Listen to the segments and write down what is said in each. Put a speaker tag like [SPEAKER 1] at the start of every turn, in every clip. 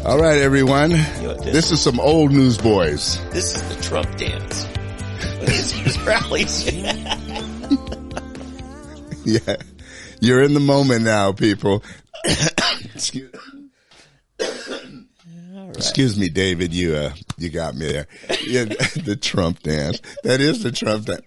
[SPEAKER 1] All right, everyone. This is some old news boys.
[SPEAKER 2] This is the Trump dance. His rallies.
[SPEAKER 1] Yeah. You're in the moment now, people. Excuse me, David. You got me there. Yeah, the Trump dance. That is the Trump dance.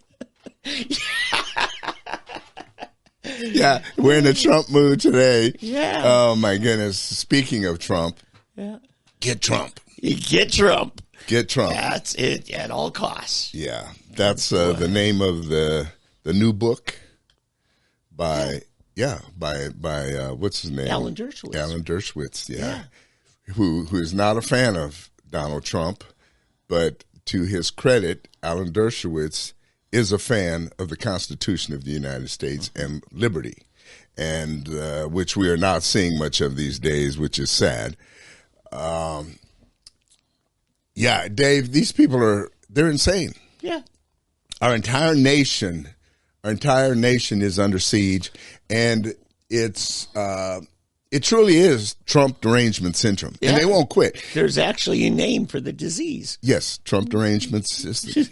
[SPEAKER 1] Yeah, we're in the Trump mood today.
[SPEAKER 2] Yeah.
[SPEAKER 1] Oh, my goodness. Speaking of Trump.
[SPEAKER 2] Yeah.
[SPEAKER 1] Get Trump.
[SPEAKER 2] Get Trump.
[SPEAKER 1] Get Trump.
[SPEAKER 2] That's it at all costs.
[SPEAKER 1] Yeah. That's the name of the new book by what's his name?
[SPEAKER 2] Alan Dershowitz.
[SPEAKER 1] Alan Dershowitz, yeah. Who is not a fan of Donald Trump, but to his credit, Alan Dershowitz is a fan of the Constitution of the United States and liberty, and which we are not seeing much of these days, which is sad. Yeah, Dave, these people they're insane.
[SPEAKER 2] Yeah.
[SPEAKER 1] Our entire nation is under siege, and it truly is Trump derangement syndrome, and they won't quit.
[SPEAKER 2] There's actually a name for the disease.
[SPEAKER 1] Yes, Trump derangement syndrome.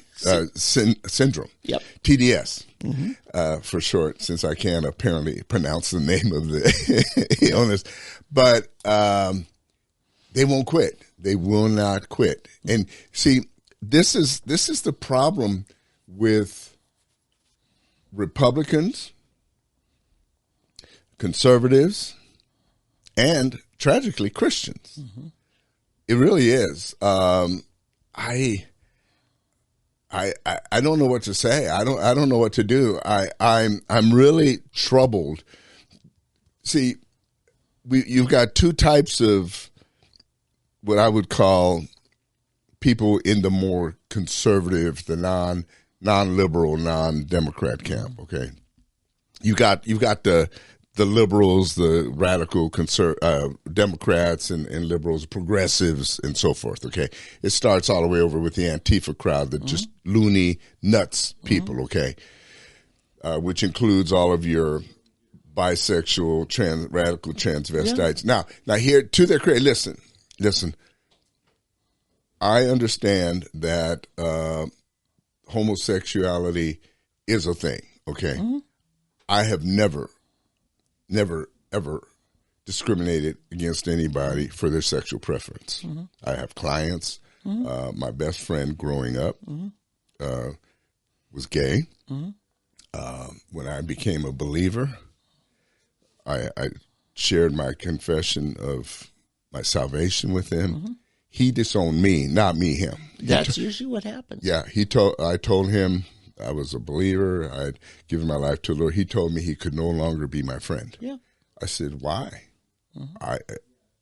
[SPEAKER 2] Yep.
[SPEAKER 1] TDS, for short, since I can't apparently pronounce the name of the illness. But they won't quit. They will not quit. And see, this is the problem with Republicans, conservatives, and tragically Christians. Mm-hmm. It really is. I don't know what to say. I don't know what to do. I'm really troubled. See, you've got two types of what I would call people in the more conservative, the non-liberal, non-democrat camp. Okay, you got the liberals, the radical Democrats and liberals, progressives, and so forth. Okay, it starts all the way over with the Antifa crowd, the just loony nuts people. Okay, which includes all of your bisexual, radical transvestites. Yeah. Now here to their credit, listen. I understand that homosexuality is a thing. Okay, I have never, ever discriminated against anybody for their sexual preference. I have clients. My best friend growing up was gay. When I became a believer, I shared my confession of my salvation with him. He disowned me, not me him.
[SPEAKER 2] That's usually what happens. Yeah,
[SPEAKER 1] I told him I was a believer. I'd given my life to the Lord. He told me he could no longer be my friend.
[SPEAKER 2] Yeah.
[SPEAKER 1] I said, why? I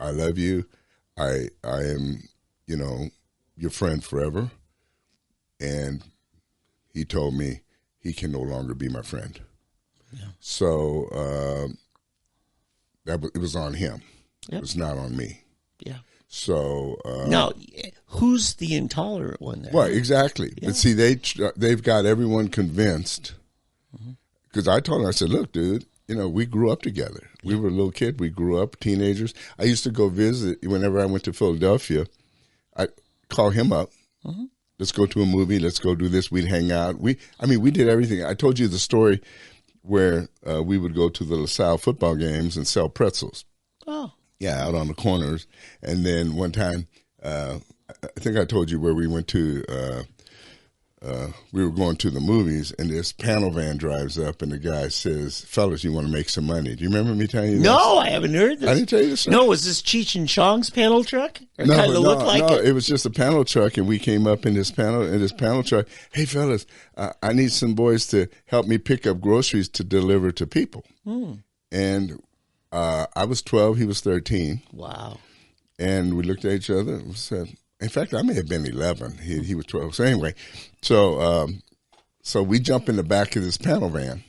[SPEAKER 1] love you. I am, your friend forever. And he told me he can no longer be my friend. Yeah. So it was on him. Yep. It was not on me. Yeah. So
[SPEAKER 2] now, who's the intolerant one there?
[SPEAKER 1] Well, exactly. Yeah. But see, they've got everyone convinced. Because I told him, I said, look, dude, we grew up together. We were a little kid. We grew up, teenagers. I used to go visit whenever I went to Philadelphia. I'd call him up. Let's go to a movie. Let's go do this. We'd hang out. We did everything. I told you the story where we would go to the LaSalle football games and sell pretzels. Oh. Yeah, out on the corners. And then one time, I think I told you where we went to, we were going to the movies, and this panel van drives up, and the guy says, fellas, you want to make some money. Do you remember me telling you this?
[SPEAKER 2] No, I haven't heard this.
[SPEAKER 1] I didn't tell you this.
[SPEAKER 2] No, was this Cheech and Chong's panel truck?
[SPEAKER 1] No, it was just a panel truck, and we came up in this panel truck. Hey, fellas, I need some boys to help me pick up groceries to deliver to people. And I was 12, he was 13.
[SPEAKER 2] Wow.
[SPEAKER 1] And we looked at each other and said, in fact, I may have been 11. He was 12. So anyway, so we jump in the back of this panel van.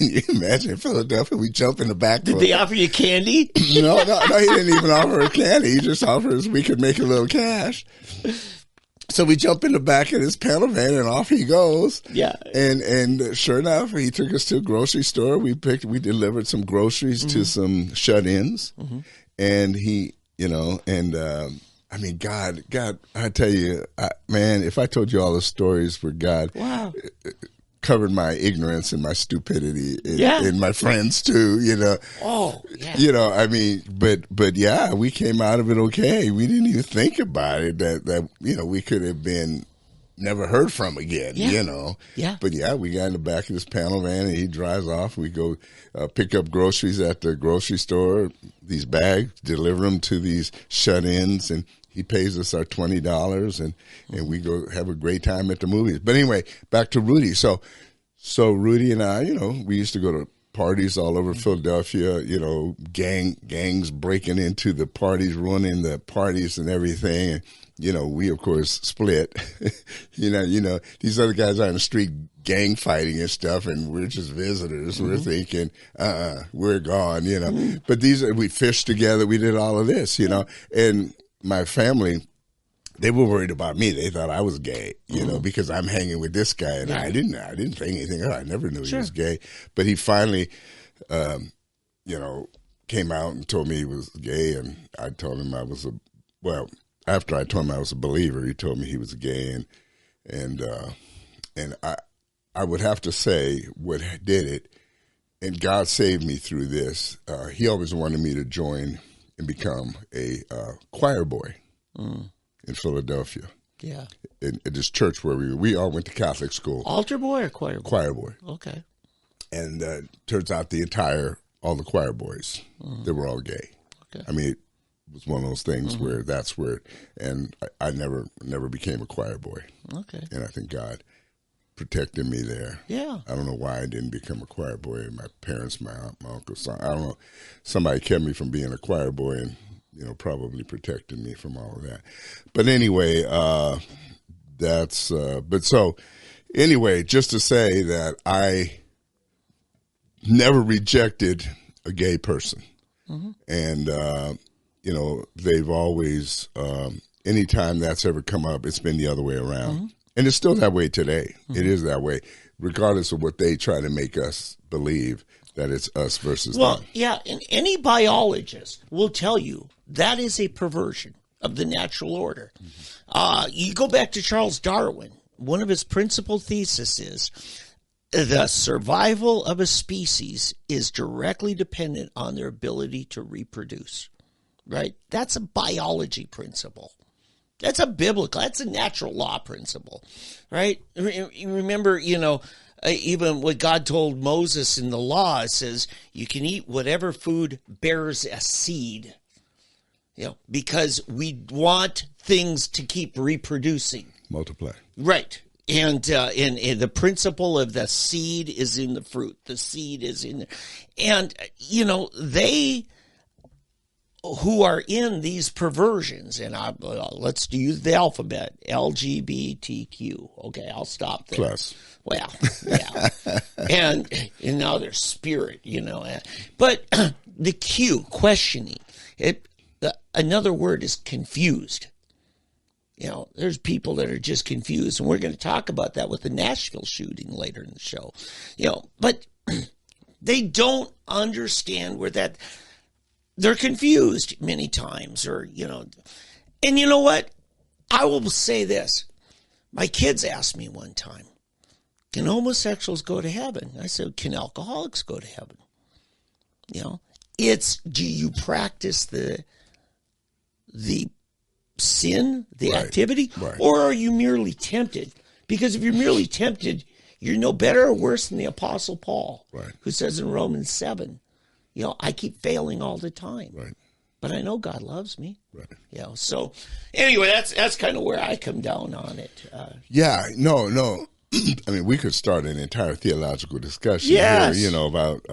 [SPEAKER 1] Can you imagine in Philadelphia? We jump in the back.
[SPEAKER 2] Did they offer you candy?
[SPEAKER 1] No, he didn't even offer us candy. He just offered us we could make a little cash. So we jump in the back of this panel van and off he goes.
[SPEAKER 2] Yeah.
[SPEAKER 1] And sure enough, he took us to a grocery store. We delivered some groceries to some shut-ins. And he, I mean, God, I tell you, man, if I told you all the stories where God covered my ignorance and my stupidity and my friends too,
[SPEAKER 2] Oh, yeah.
[SPEAKER 1] I mean, but yeah, we came out of it okay. We didn't even think about it that we could have been never heard from again,
[SPEAKER 2] Yeah.
[SPEAKER 1] But yeah, we got in the back of this panel van and he drives off. We go pick up groceries at the grocery store, these bags, deliver them to these shut-ins, and he pays us our $20 and we go have a great time at the movies. But anyway, back to Rudy. So Rudy and I, we used to go to parties all over Philadelphia, gangs breaking into the parties, ruining the parties and everything. And, we of course split. These other guys are on the street gang fighting and stuff, and we're just visitors. We're thinking, we're gone, But we fished together. We did all of this, and my family, they were worried about me. They thought I was gay, because I'm hanging with this guy, and I didn't think anything. I never knew he was gay, but he finally, came out and told me he was gay, and I told him after I told him I was a believer, he told me he was gay, and I would have to say what did it, and God saved me through this. He always wanted me to join and become a choir boy in Philadelphia.
[SPEAKER 2] Yeah.
[SPEAKER 1] At this church where we all went to Catholic school.
[SPEAKER 2] Altar boy or choir boy?
[SPEAKER 1] Choir boy.
[SPEAKER 2] Okay.
[SPEAKER 1] And turns out all the choir boys, they were all gay.
[SPEAKER 2] Okay.
[SPEAKER 1] I mean, it was one of those things where and I never became a choir boy.
[SPEAKER 2] Okay.
[SPEAKER 1] And I think God protected me there.
[SPEAKER 2] Yeah.
[SPEAKER 1] I don't know why I didn't become a choir boy. My parents, my aunt, my uncle, I don't know. Somebody kept me from being a choir boy and, probably protected me from all of that. But anyway, anyway, just to say that I never rejected a gay person. And, they've always, anytime that's ever come up, it's been the other way around. And it's still that way today. It is that way, regardless of what they try to make us believe, that it's us versus them.
[SPEAKER 2] Yeah, and any biologist will tell you that is a perversion of the natural order. You go back to Charles Darwin. One of his principal theses is the survival of a species is directly dependent on their ability to reproduce. Right? That's a biology principle. That's a natural law principle, right? You remember, even what God told Moses in the law, it says you can eat whatever food bears a seed, because we want things to keep reproducing.
[SPEAKER 1] Multiply.
[SPEAKER 2] Right. And the principle of the seed is in the fruit. The seed is in there. And, they who are in these perversions, and let's use the alphabet, LGBTQ. Okay, I'll stop there.
[SPEAKER 1] Plus.
[SPEAKER 2] Well, yeah. and now there's spirit, But the Q, questioning, another word is confused. There's people that are just confused, and we're going to talk about that with the Nashville shooting later in the show. But they don't understand where that... They're confused many times, and you know what? I will say this. My kids asked me one time, can homosexuals go to heaven? I said, can alcoholics go to heaven? Do you practice the sin, the activity, or are you merely tempted? Because if you're merely tempted, you're no better or worse than the Apostle Paul, who says in Romans 7, I keep failing all the time.
[SPEAKER 1] Right.
[SPEAKER 2] But I know God loves me.
[SPEAKER 1] Right.
[SPEAKER 2] So anyway, that's kind of where I come down on it.
[SPEAKER 1] No. I mean, we could start an entire theological discussion here, about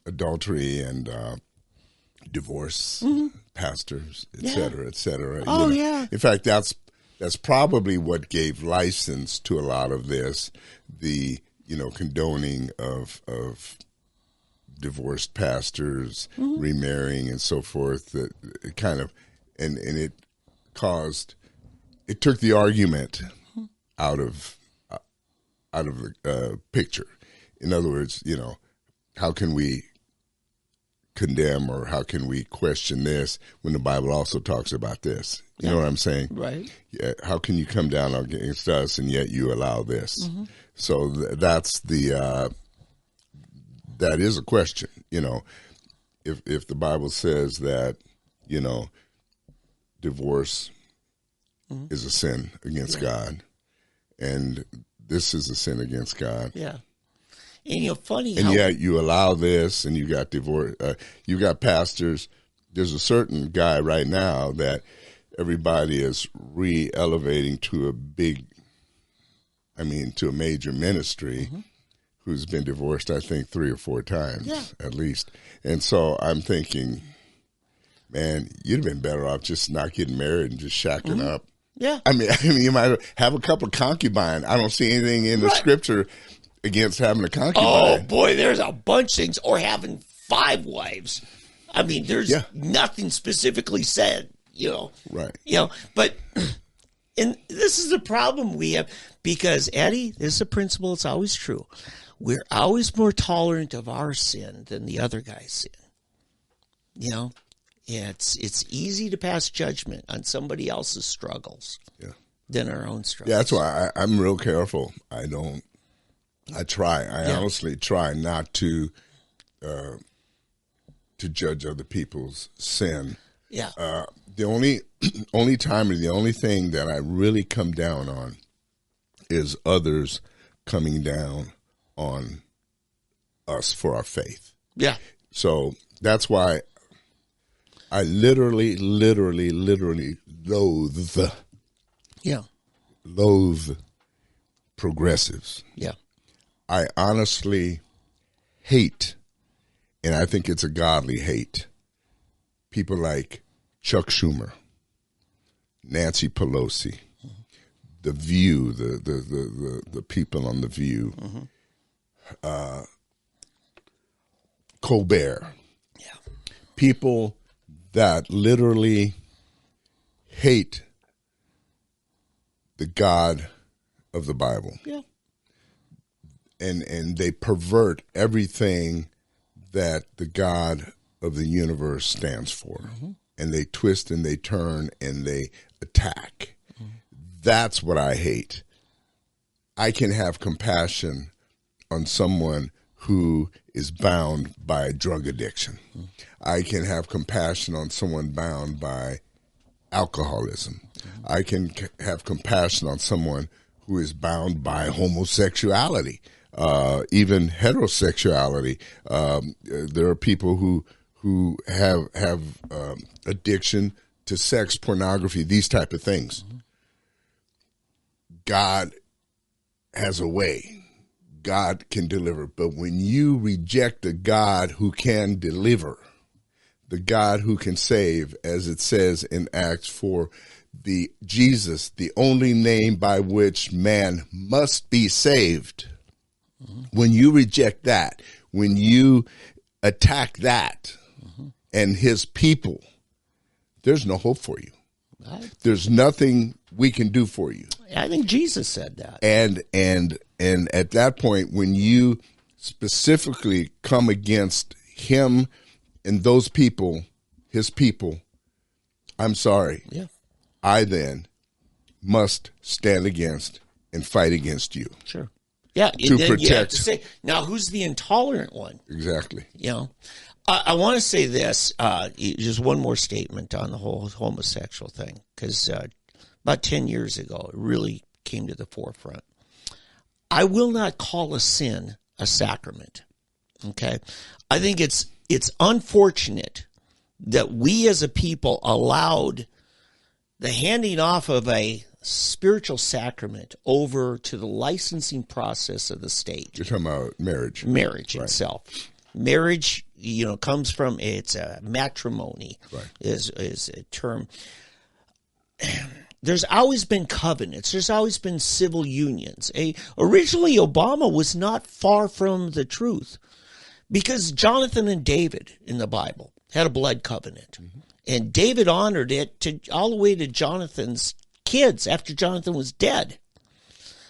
[SPEAKER 1] adultery and divorce, pastors, et cetera, et cetera.
[SPEAKER 2] Oh, yeah.
[SPEAKER 1] In fact, that's probably what gave license to a lot of this, the, condoning of divorced pastors remarrying and so forth. That it kind of, and it took the argument out of the picture. In other words, how can we condemn or how can we question this when the Bible also talks about this? You know what I'm saying?
[SPEAKER 2] Right.
[SPEAKER 1] Yeah. How can you come down against us and yet you allow this? So that's that is a question. If the Bible says that, divorce is a sin against God, and this is a sin against God.
[SPEAKER 2] Yeah. And funny
[SPEAKER 1] and
[SPEAKER 2] how...
[SPEAKER 1] yet you allow this, and you got divorce. You got pastors. There's a certain guy right now that everybody is re-elevating to to a major ministry, who's been divorced, I think, 3 or 4 times at least. And so I'm thinking, man, you'd have been better off just not getting married and just shacking up.
[SPEAKER 2] Yeah.
[SPEAKER 1] I mean, you might have a couple of concubines. I don't see anything in the scripture against having a concubine.
[SPEAKER 2] Oh, boy, there's a bunch of things. Or having 5 wives. I mean, there's nothing specifically said,
[SPEAKER 1] Right.
[SPEAKER 2] But, and this is the problem we have, because, Eddie, this is a principle that's always true. We're always more tolerant of our sin than the other guy's sin. It's easy to pass judgment on somebody else's struggles than our own struggles.
[SPEAKER 1] Yeah, that's why I'm real careful. I honestly try not to judge other people's sin.
[SPEAKER 2] Yeah.
[SPEAKER 1] The only time and the only thing that I really come down on is others coming down on us for our faith. Yeah. So that's why I literally loathe progressives. Yeah. I honestly hate, and I think it's a godly hate, people like Chuck Schumer, Nancy Pelosi, The View, the people on The View, Colbert. Yeah. People that literally hate the God of the Bible. Yeah. And they pervert everything that the God of the universe stands for. And they twist and they turn and they attack. That's what I hate. I can have compassion on someone who is bound by drug addiction. I can have compassion on someone bound by alcoholism. I can have compassion on someone who is bound by homosexuality, even heterosexuality. There are people who have addiction to sex, pornography, these type of things. God has a way. God can deliver. But when you reject the God who can deliver, the God who can save, as it says in Acts 4, the Jesus, the only name by which man must be saved. When you reject that, when you attack that and his people, there's no hope for you. There's nothing we can do for you.
[SPEAKER 2] I think Jesus said that.
[SPEAKER 1] And at that point, when you specifically come against him and those people, his people, I'm sorry. Yeah. I then must stand against and fight against you.
[SPEAKER 2] Sure. Yeah.
[SPEAKER 1] To
[SPEAKER 2] then
[SPEAKER 1] protect.
[SPEAKER 2] You have to say, now who's the intolerant one?
[SPEAKER 1] Exactly.
[SPEAKER 2] I want to say this, just one more statement on the whole homosexual thing, because about 10 years ago, it really came to the forefront. I will not call a sin a sacrament, okay? I think it's unfortunate that we as a people allowed the handing off of a spiritual sacrament over to the licensing process of the state.
[SPEAKER 1] You're talking about marriage.
[SPEAKER 2] Marriage itself. Marriage, comes from, it's a matrimony, is a term. There's always been covenants. There's always been civil unions. Originally, Obama was not far from the truth. Because Jonathan and David in the Bible had a blood covenant. And David honored it all the way to Jonathan's kids after Jonathan was dead.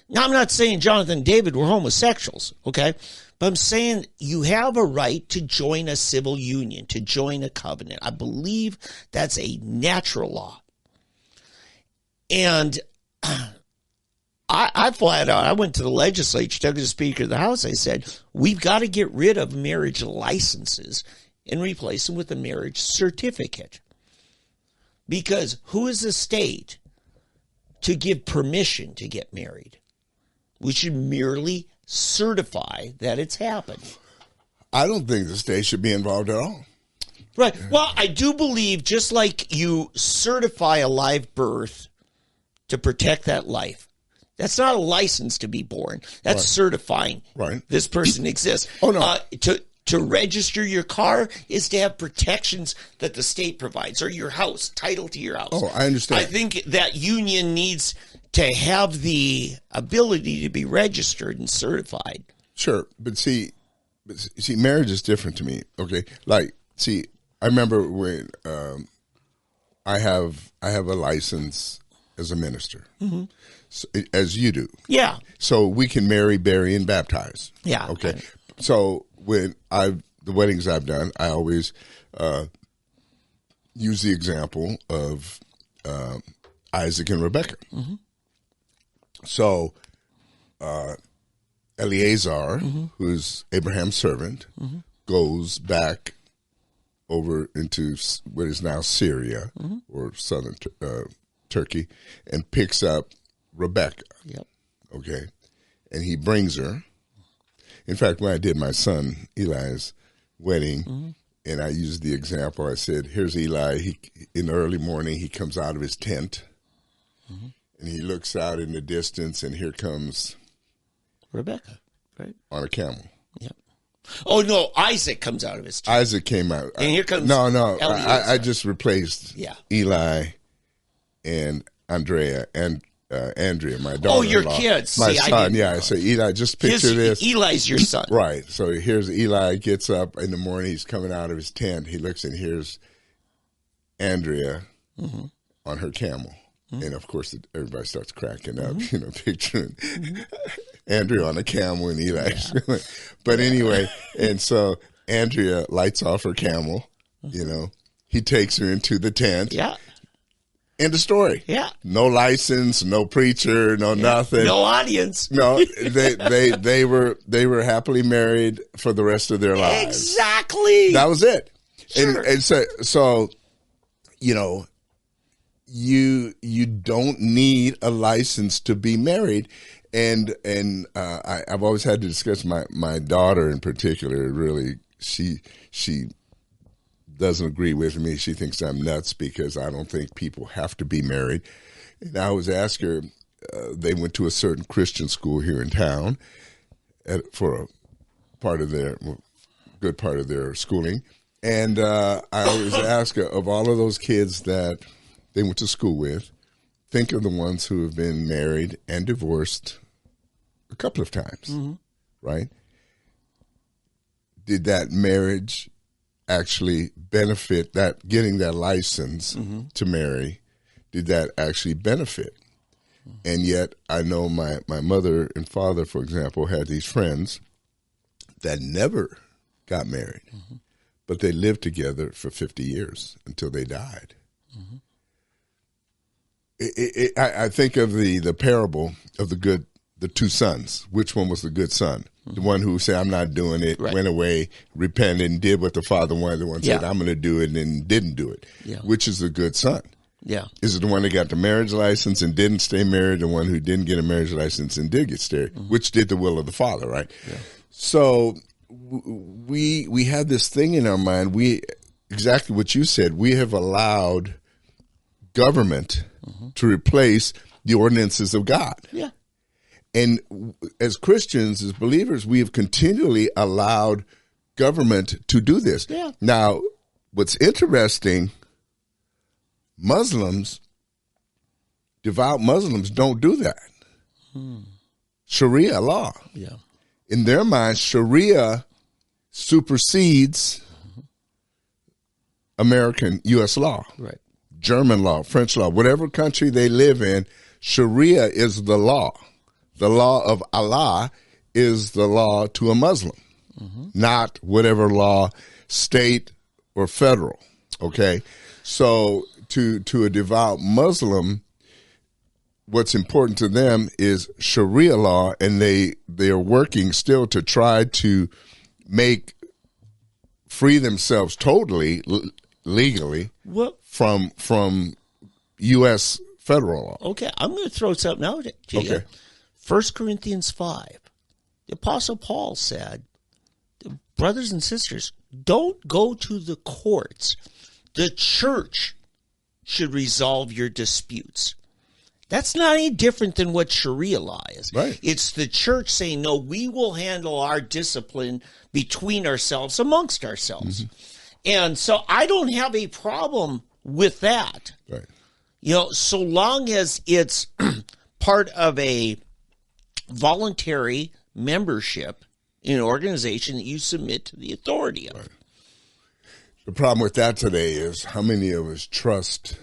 [SPEAKER 2] Now, I'm not saying Jonathan and David were homosexuals, okay? But I'm saying you have a right to join a civil union, to join a covenant. I believe that's a natural law. And I flat out, I went to the legislature, talked to the Speaker of the House. I said, we've got to get rid of marriage licenses and replace them with a marriage certificate. Because who is the state to give permission to get married? We should merely certify that it's happened.
[SPEAKER 1] I don't think the state should be involved at all.
[SPEAKER 2] Right. Well, I do believe just like you certify a live birth to protect that life, that's not a license to be born. That's certifying this person exists.
[SPEAKER 1] Oh, no.
[SPEAKER 2] To register your car is to have protections that the state provides, or your house, title to your house.
[SPEAKER 1] Oh, I understand.
[SPEAKER 2] I think that union needs to have the ability to be registered and certified.
[SPEAKER 1] Sure, but see, marriage is different to me. Okay, like, see, I remember when I have a license as a minister, so, as you do.
[SPEAKER 2] Yeah.
[SPEAKER 1] So we can marry, bury, and baptize.
[SPEAKER 2] Yeah.
[SPEAKER 1] Okay. So when the weddings I've done, I always use the example of Isaac and Rebekah. So Eleazar, who's Abraham's servant, goes back over into what is now Syria or southern Turkey and picks up Rebekah.
[SPEAKER 2] Yep.
[SPEAKER 1] Okay. And he brings her. In fact, when I did my son Eli's wedding, and I used the example, I said, here's Eli. In the early morning, he comes out of his tent, and he looks out in the distance, and here comes
[SPEAKER 2] Rebecca, right?
[SPEAKER 1] On a camel.
[SPEAKER 2] Yep. Oh, no, Isaac comes out of his tent.
[SPEAKER 1] Isaac came out.
[SPEAKER 2] And here comes
[SPEAKER 1] I just replaced Eli and Andrea and Andrea, my daughter-in-law.
[SPEAKER 2] Oh, your kids.
[SPEAKER 1] My son, I say, Eli, just picture this.
[SPEAKER 2] Eli's your son.
[SPEAKER 1] Right. So here's Eli, gets up in the morning, he's coming out of his tent, he looks and here's Andrea on her camel. And, of course, everybody starts cracking up, picturing Andrea on a camel and Eli. But anyway, and so Andrea lights off her camel, he takes her into the tent.
[SPEAKER 2] Yeah.
[SPEAKER 1] End of story.
[SPEAKER 2] Yeah.
[SPEAKER 1] No license, no preacher, no nothing.
[SPEAKER 2] No audience.
[SPEAKER 1] No, they were happily married for the rest of their lives.
[SPEAKER 2] Exactly.
[SPEAKER 1] That was it.
[SPEAKER 2] Sure.
[SPEAKER 1] And so you don't need a license to be married. And I've always had to discuss my daughter in particular. Really, she doesn't agree with me. She thinks I'm nuts because I don't think people have to be married. And I always ask her, they went to a certain Christian school here in town for a good part of their schooling. And I always ask her, of all of those kids that they went to school with, think of the ones who have been married and divorced a couple of times, right? Did that marriage actually benefit, that getting that license to marry, did that actually benefit? And yet I know my mother and father, for example, had these friends that never got married, but they lived together for 50 years until they died. I think of the parable of the two sons. Which one was the good son? The one who said, I'm not doing it, went away, repented, and did what the father wanted. The one said, I'm going to do it, and didn't do it. Yeah. Which is the good son?
[SPEAKER 2] Yeah.
[SPEAKER 1] Is it the one that got the marriage license and didn't stay married, the one who didn't get a marriage license and did get married, which did the will of the father, right? Yeah. So we have this thing in our mind. Exactly what you said, we have allowed government to replace the ordinances of God.
[SPEAKER 2] Yeah.
[SPEAKER 1] And as Christians, as believers, we have continually allowed government to do this.
[SPEAKER 2] Yeah.
[SPEAKER 1] Now, what's interesting, devout Muslims don't do that. Sharia law.
[SPEAKER 2] Yeah.
[SPEAKER 1] In their minds, Sharia supersedes American U.S. law,
[SPEAKER 2] Right.
[SPEAKER 1] German law, French law, whatever country they live in. Sharia is the law. The law of Allah is the law to a Muslim, not whatever law, state or federal. Okay, so to a devout Muslim, what's important to them is Sharia law, and they are working still to try to free themselves totally legally from U.S. federal law.
[SPEAKER 2] Okay, I'm going to throw something out to you.
[SPEAKER 1] Okay.
[SPEAKER 2] 1 Corinthians 5. The Apostle Paul said, brothers and sisters, don't go to the courts. The church should resolve your disputes. That's not any different than what Sharia law is.
[SPEAKER 1] Right.
[SPEAKER 2] It's the church saying, no, we will handle our discipline between ourselves, amongst ourselves. And so I don't have a problem with that.
[SPEAKER 1] Right.
[SPEAKER 2] So long as it's part of a voluntary membership in an organization that you submit to the authority of.
[SPEAKER 1] Right. The problem with that today is how many of us trust.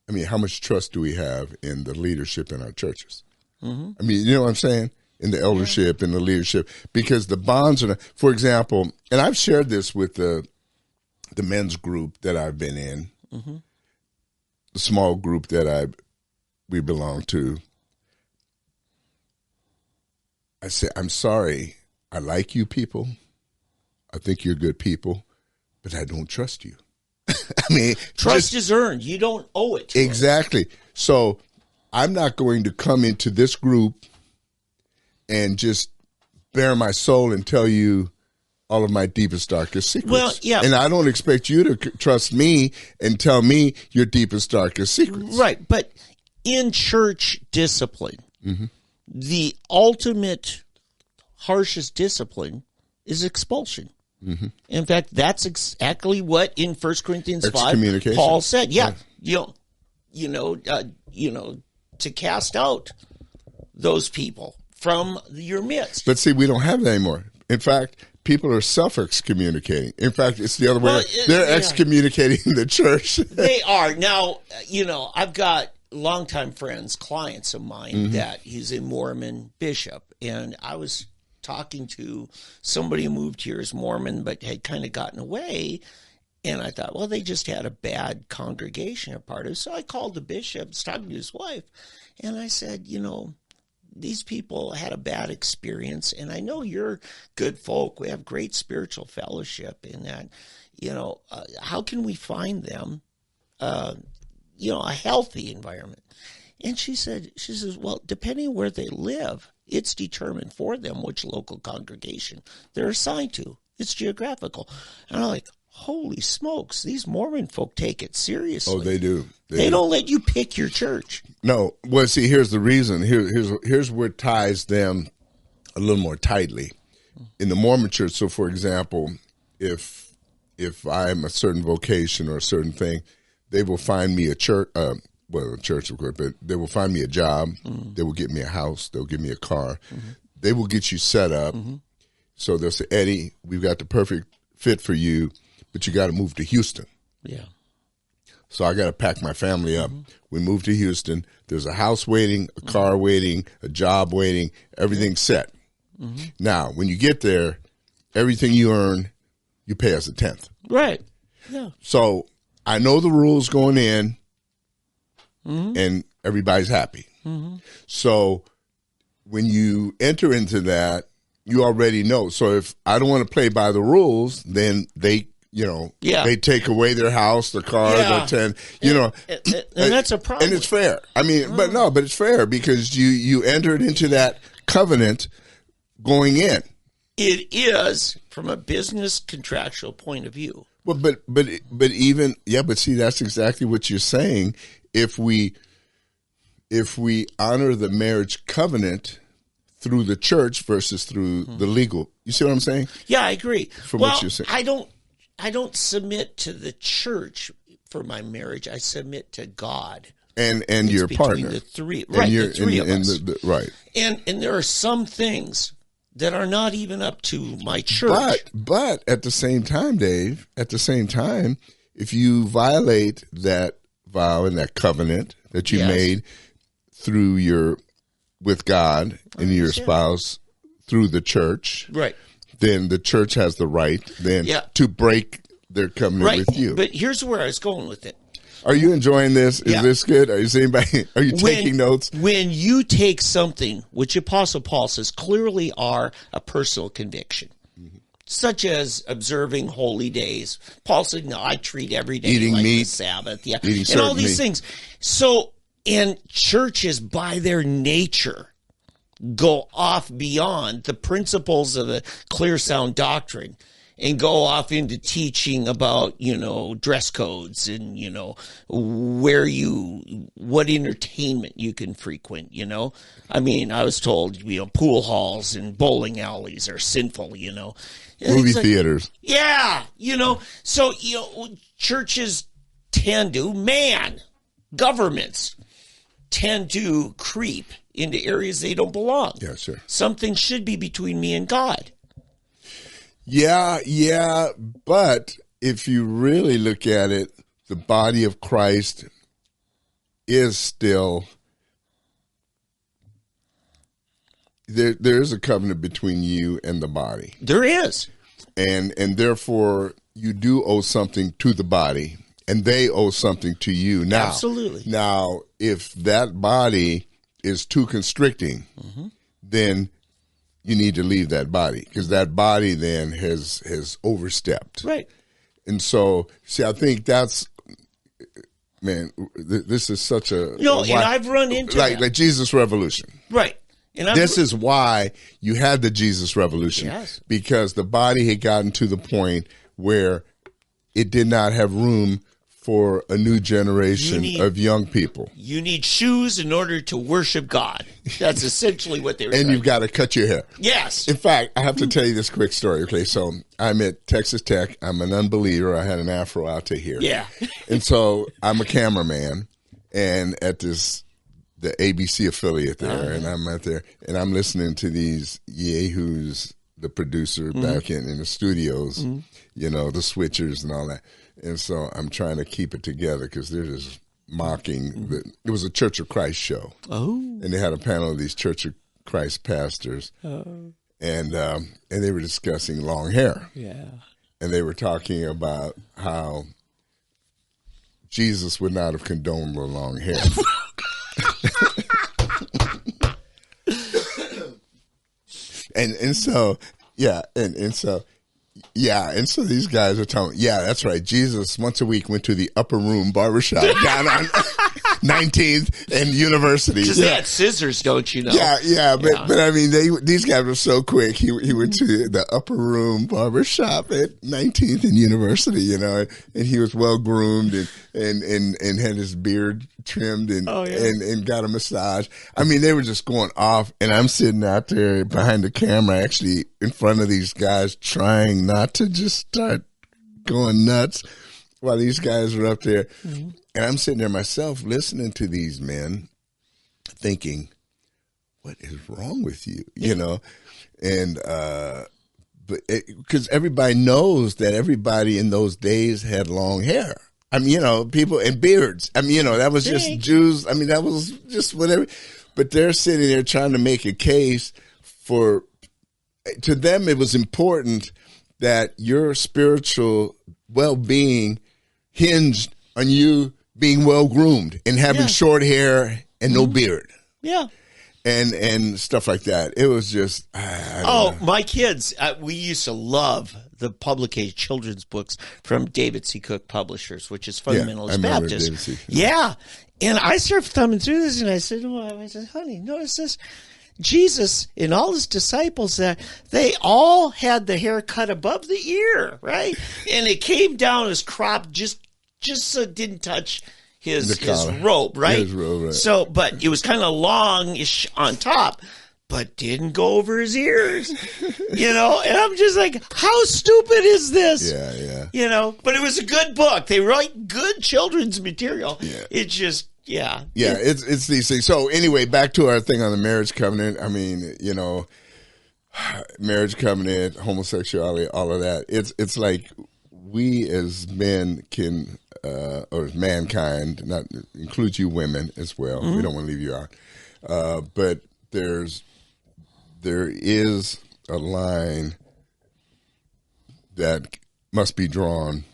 [SPEAKER 1] I mean, how much trust do we have in the leadership in our churches? I mean, you know what I'm saying? In the eldership, in the leadership, because the bonds are, for example, and I've shared this with the men's group that I've been in, the small group that we belong to. I say, I'm sorry. I like you people. I think you're good people, but I don't trust you. I mean,
[SPEAKER 2] trust is earned. You don't owe it to
[SPEAKER 1] exactly. So I'm not going to come into this group and just bare my soul and tell you all of my deepest, darkest secrets.
[SPEAKER 2] Well, yeah.
[SPEAKER 1] And I don't expect you to trust me and tell me your deepest, darkest secrets.
[SPEAKER 2] Right. But in church discipline, the ultimate harshest discipline is expulsion. In fact, that's exactly what in 1 Corinthians 5 Paul said. Yeah, to cast out those people from your midst.
[SPEAKER 1] But see, we don't have that anymore. In fact, people are self-excommunicating. In fact, it's the other way. They're excommunicating the church.
[SPEAKER 2] They are. Now, I've got longtime friends, clients of mine, that he's a Mormon bishop. And I was talking to somebody who moved here as Mormon but had kind of gotten away. And I thought, well, they just had a bad congregation or part of it. So I called the bishop, was talking to his wife, and I said, these people had a bad experience, and I know you're good folk. We have great spiritual fellowship in that. How can we find them, a healthy environment? And she says, well, depending on where they live, it's determined for them which local congregation they're assigned to. It's geographical. And I'm like, holy smokes, these Mormon folk take it seriously.
[SPEAKER 1] Oh, they do.
[SPEAKER 2] They don't let you pick your church.
[SPEAKER 1] No. Well, see, here's the reason. Here's what ties them a little more tightly. In the Mormon church, so for example, if I'm a certain vocation or a certain thing, they will find me a church, a church, of course, but they will find me a job. They will get me a house. They'll give me a car. They will get you set up. So they'll say, Eddie, we've got the perfect fit for you, but you got to move to Houston.
[SPEAKER 2] Yeah.
[SPEAKER 1] So I got to pack my family up. We move to Houston. There's a house waiting, a car waiting, a job waiting, everything's set. Now, when you get there, everything you earn, you pay us a 10th.
[SPEAKER 2] Right. Yeah.
[SPEAKER 1] So I know the rules going in, and everybody's happy. So when you enter into that, you already know. So if I don't want to play by the rules, then they, they take away their house, the car, the 10,
[SPEAKER 2] and that's a problem.
[SPEAKER 1] And it's fair. I mean, but it's fair because you entered into that covenant going in.
[SPEAKER 2] It is from a business contractual point of view.
[SPEAKER 1] Well, but even, but see, that's exactly what you're saying. If we honor the marriage covenant through the church versus through the legal, you see what I'm saying?
[SPEAKER 2] Yeah, I agree.
[SPEAKER 1] What you're saying,
[SPEAKER 2] I don't submit to the church for my marriage. I submit to God
[SPEAKER 1] and your partner.
[SPEAKER 2] The three, right? The three of us,
[SPEAKER 1] right.
[SPEAKER 2] And there are some things that are not even up to my church.
[SPEAKER 1] But at the same time, Dave, if you violate that vow and that covenant that you made through with God and your spouse through the church,
[SPEAKER 2] right, then
[SPEAKER 1] the church has the right to break their covenant with you.
[SPEAKER 2] But here's where I was going with it.
[SPEAKER 1] Are you enjoying this? Is this good? Are you taking notes?
[SPEAKER 2] When you take something which Apostle Paul says clearly are a personal conviction, such as observing holy days. Paul said, no, I treat every day
[SPEAKER 1] eating
[SPEAKER 2] like
[SPEAKER 1] meat,
[SPEAKER 2] the Sabbath. Yeah.
[SPEAKER 1] And
[SPEAKER 2] all these things. So, and churches by their nature go off beyond the principles of the clear sound doctrine and go off into teaching about, dress codes and, what entertainment you can frequent, I mean, I was told, pool halls and bowling alleys are sinful,
[SPEAKER 1] Movie theaters.
[SPEAKER 2] Yeah, so, churches tend to, governments tend to creep into areas they don't belong.
[SPEAKER 1] Yeah, sure.
[SPEAKER 2] Something should be between me and God.
[SPEAKER 1] Yeah, but if you really look at it, the body of Christ is still there is a covenant between you and the body.
[SPEAKER 2] There is.
[SPEAKER 1] And therefore you do owe something to the body and they owe something to you. Now,
[SPEAKER 2] absolutely.
[SPEAKER 1] Now, if that body is too constricting, then you need to leave that body because that body then has overstepped.
[SPEAKER 2] Right.
[SPEAKER 1] And so, see, I think that's, this is such a...
[SPEAKER 2] and I've run into
[SPEAKER 1] like Jesus Revolution.
[SPEAKER 2] Right. And
[SPEAKER 1] this is why you had the Jesus Revolution.
[SPEAKER 2] Yes.
[SPEAKER 1] Because the body had gotten to the point where it did not have room for a new generation of young people.
[SPEAKER 2] You need shoes in order to worship God. That's essentially what they were saying.
[SPEAKER 1] And you've got to cut your hair.
[SPEAKER 2] Yes.
[SPEAKER 1] In fact, I have to tell you this quick story. Okay, so I'm at Texas Tech. I'm an unbeliever. I had an afro out to here.
[SPEAKER 2] Yeah.
[SPEAKER 1] And so I'm a cameraman and at the ABC affiliate there. And I'm out there and I'm listening to these yahoos, the producer back in the studios, the switchers and all that. And so I'm trying to keep it together because they're just mocking. It was a Church of Christ show. Oh. And they had a panel of these Church of Christ pastors. Oh. And they were discussing long hair.
[SPEAKER 2] Yeah.
[SPEAKER 1] And they were talking about how Jesus would not have condoned the long hair. and so, yeah, and so... Yeah, and so these guys are telling, that's right. Jesus once a week went to the upper room barbershop down on 19th and University.
[SPEAKER 2] Because they had scissors, don't you know?
[SPEAKER 1] Yeah, but I mean, these guys were so quick. He went to the upper room barbershop at 19th and University, and he was well groomed and had his beard trimmed and got a massage. I mean, they were just going off, and I'm sitting out there behind the camera, actually in front of these guys, trying not to just start going nuts while these guys are up there. Mm-hmm. And I'm sitting there myself listening to these men thinking, what is wrong with you? And but because everybody knows that everybody in those days had long hair. I mean, people and beards. I mean, that was just Jews. I mean, that was just whatever. But they're sitting there trying to make a case to them, it was important that your spiritual well-being hinged on you being well-groomed and having short hair and no beard. Yeah. And stuff like that. It was just,
[SPEAKER 2] my kids, we used to love the publication children's books from David C. Cook Publishers, which is Fundamentalist Baptist. Yeah. And I started thumbing through this and I said, honey, notice this. Jesus and all his disciples, they all had the hair cut above the ear, right? And it came down his crop just so it didn't touch his robe, right? His robe, right? So, but it was kind of longish on top, but didn't go over his ears, And I'm just like, how stupid is this? Yeah. But it was a good book. They write good children's material. Yeah. It's just. Yeah.
[SPEAKER 1] It's these things. So anyway, back to our thing on the marriage covenant. I mean, marriage covenant, homosexuality, all of that. It's like we as men can, or as mankind, not includes you women as well. We don't want to leave you out, but there is a line that must be drawn,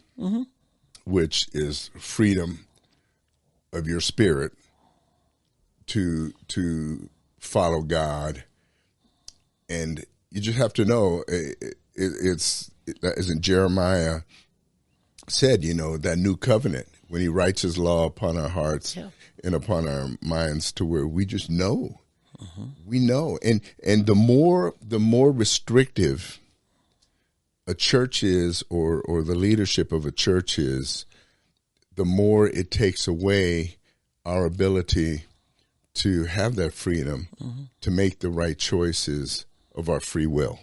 [SPEAKER 1] which is freedom of your spirit to follow God. And you just have to know, it's as in Jeremiah said, that new covenant, when he writes his law upon our hearts and upon our minds, to where we just know. We know. And the more restrictive a church is, or the leadership of a church is, the more it takes away our ability to have that freedom to make the right choices of our free will.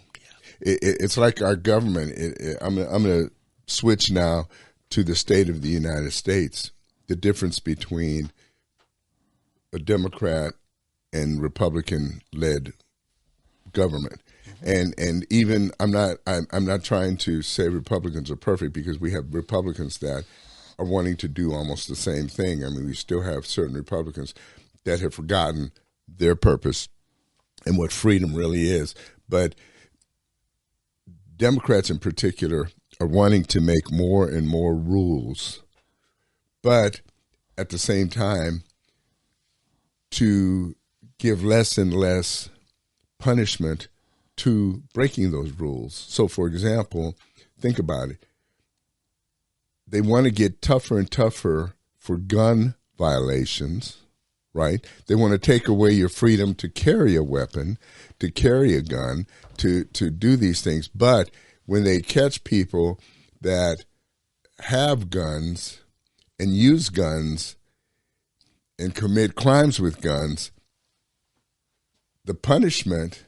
[SPEAKER 1] It's like our government. I'm going to switch now to the state of the United States. The difference between a Democrat and Republican-led government, and even I'm not trying to say Republicans are perfect, because we have Republicans that are wanting to do almost the same thing. I mean, we still have certain Republicans that have forgotten their purpose and what freedom really is. But Democrats in particular are wanting to make more and more rules, but at the same time to give less and less punishment to breaking those rules. So, for example, think about it. They want to get tougher and tougher for gun violations, right? They want to take away your freedom to carry a weapon, to carry a gun, to do these things. But when they catch people that have guns and use guns and commit crimes with guns, the punishment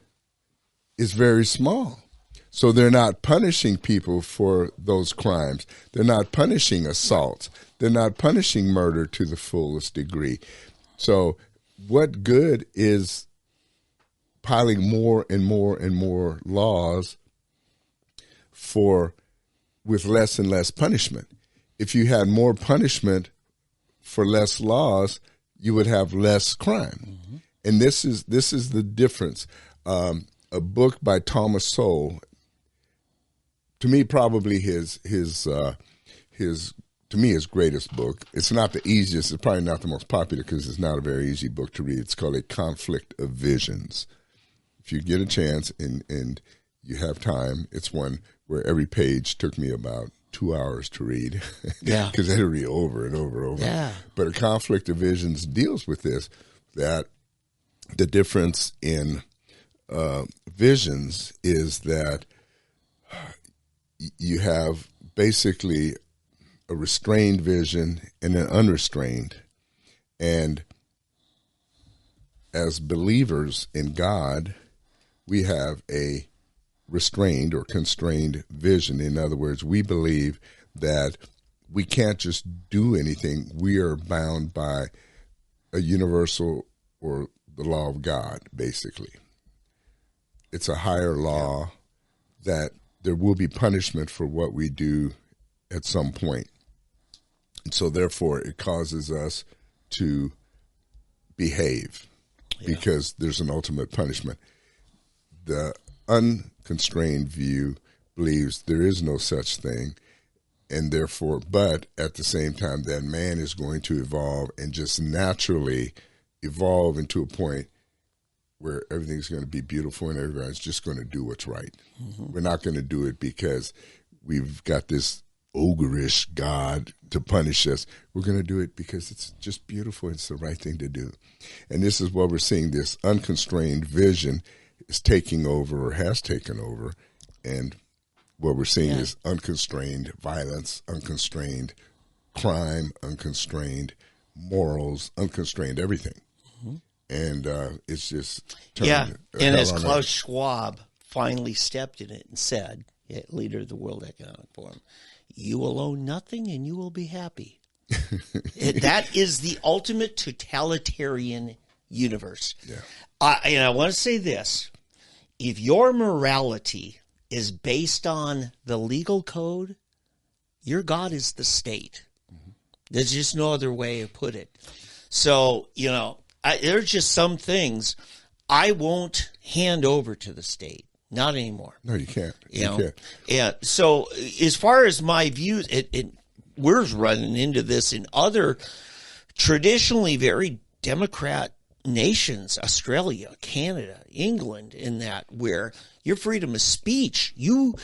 [SPEAKER 1] is very small. So they're not punishing people for those crimes. They're not punishing assaults. They're not punishing murder to the fullest degree. So what good is piling more and more and more laws with less and less punishment? If you had more punishment for less laws, you would have less crime. And this is the difference. A book by Thomas Sowell, to me, probably his greatest book. It's not the easiest. It's probably not the most popular, because it's not a very easy book to read. It's called A Conflict of Visions. If you get a chance and you have time, it's one where every page took me about 2 hours to read. Yeah. Because I had to read over and over and over. Yeah. But A Conflict of Visions deals with this, that the difference in visions is that you have basically a restrained vision and an unrestrained. And as believers in God, we have a restrained or constrained vision. In other words, we believe that we can't just do anything. We are bound by a universal, or the law of God, basically. It's a higher law that there will be punishment for what we do at some point. And so therefore it causes us to behave because there's an ultimate punishment. The unconstrained view believes there is no such thing, and therefore, but at the same time, that man is going to evolve and just naturally evolve into a point where everything's going to be beautiful and everybody's just going to do what's right. Mm-hmm. We're not going to do it because we've got this ogreish God to punish us. We're going to do it because it's just beautiful. It's the right thing to do. And this is what we're seeing. This unconstrained vision is taking over, or has taken over. And what we're seeing is unconstrained violence, unconstrained crime, unconstrained morals, unconstrained everything. Mm-hmm. And it's just turned
[SPEAKER 2] and as Klaus Schwab finally stepped in it and said, leader of the World Economic Forum, you will own nothing and you will be happy. That is the ultimate totalitarian universe. Yeah. And I want to say this. if your morality is based on the legal code, your God is the state. There's just no other way to put it. So, there's just some things I won't hand over to the state. Not anymore.
[SPEAKER 1] No, you can't. You
[SPEAKER 2] can't. Yeah. So as far as my views, we're running into this in other traditionally very Democrat nations, Australia, Canada, England, in that, where your freedom of speech, you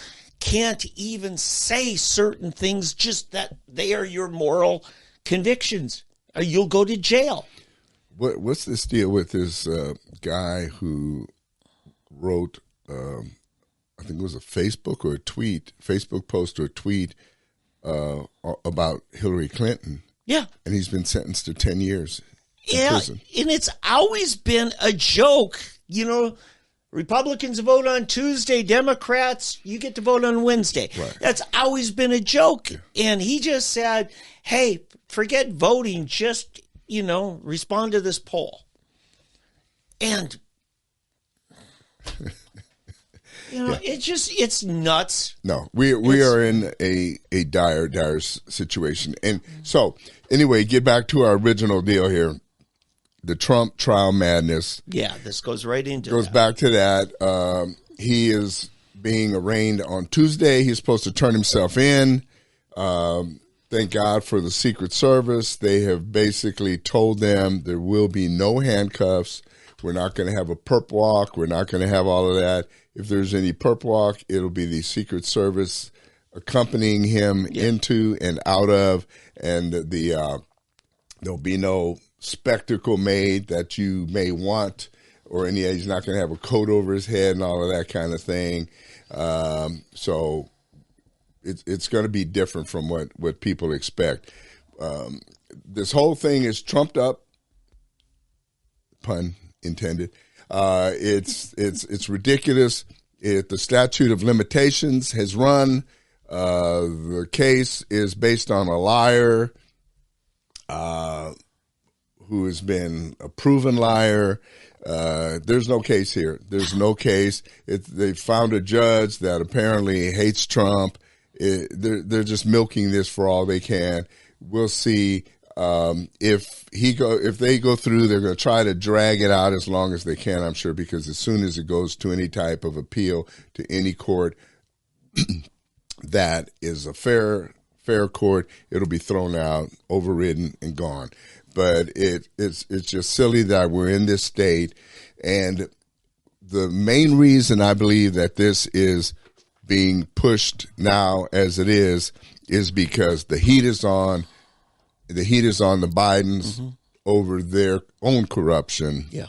[SPEAKER 2] can't even say certain things, just that they are your moral convictions. You'll go to jail.
[SPEAKER 1] What's this deal with this guy who wrote, I think it was a Facebook post or a tweet about Hillary Clinton?
[SPEAKER 2] Yeah.
[SPEAKER 1] And he's been sentenced to 10 years in prison.
[SPEAKER 2] And it's always been a joke. Republicans vote on Tuesday, Democrats, you get to vote on Wednesday.
[SPEAKER 1] Right.
[SPEAKER 2] That's always been a joke. Yeah. And he just said, hey, forget voting, just, respond to this poll. And, it's nuts.
[SPEAKER 1] No, we are in a dire situation. And so, anyway, get back to our original deal here. The Trump trial madness.
[SPEAKER 2] Yeah, this goes right into
[SPEAKER 1] Goes back to that. He is being arraigned on Tuesday. He's supposed to turn himself in. Thank God for the Secret Service. They have basically told them there will be no handcuffs. We're not going to have a perp walk. We're not going to have all of that. If there's any perp walk, it'll be the Secret Service accompanying him into and out of, and there'll be no spectacle made that you may want, or he's not going to have a coat over his head and all of that kind of thing. So it's going to be different from what people expect. This whole thing is trumped up, pun intended. It's ridiculous. The statute of limitations has run. The case is based on a liar who has been a proven liar. There's no case here. There's no case. They found a judge that apparently hates Trump. They're just milking this for all they can. We'll see. If they go through, they're going to try to drag it out as long as they can, I'm sure, because as soon as it goes to any type of appeal to any court that is a fair court, it'll be thrown out, overridden, and gone. But it's just silly that we're in this state. And the main reason I believe that this is being pushed now as it is because the heat is on. The heat is on the Bidens over their own corruption.
[SPEAKER 2] Yeah.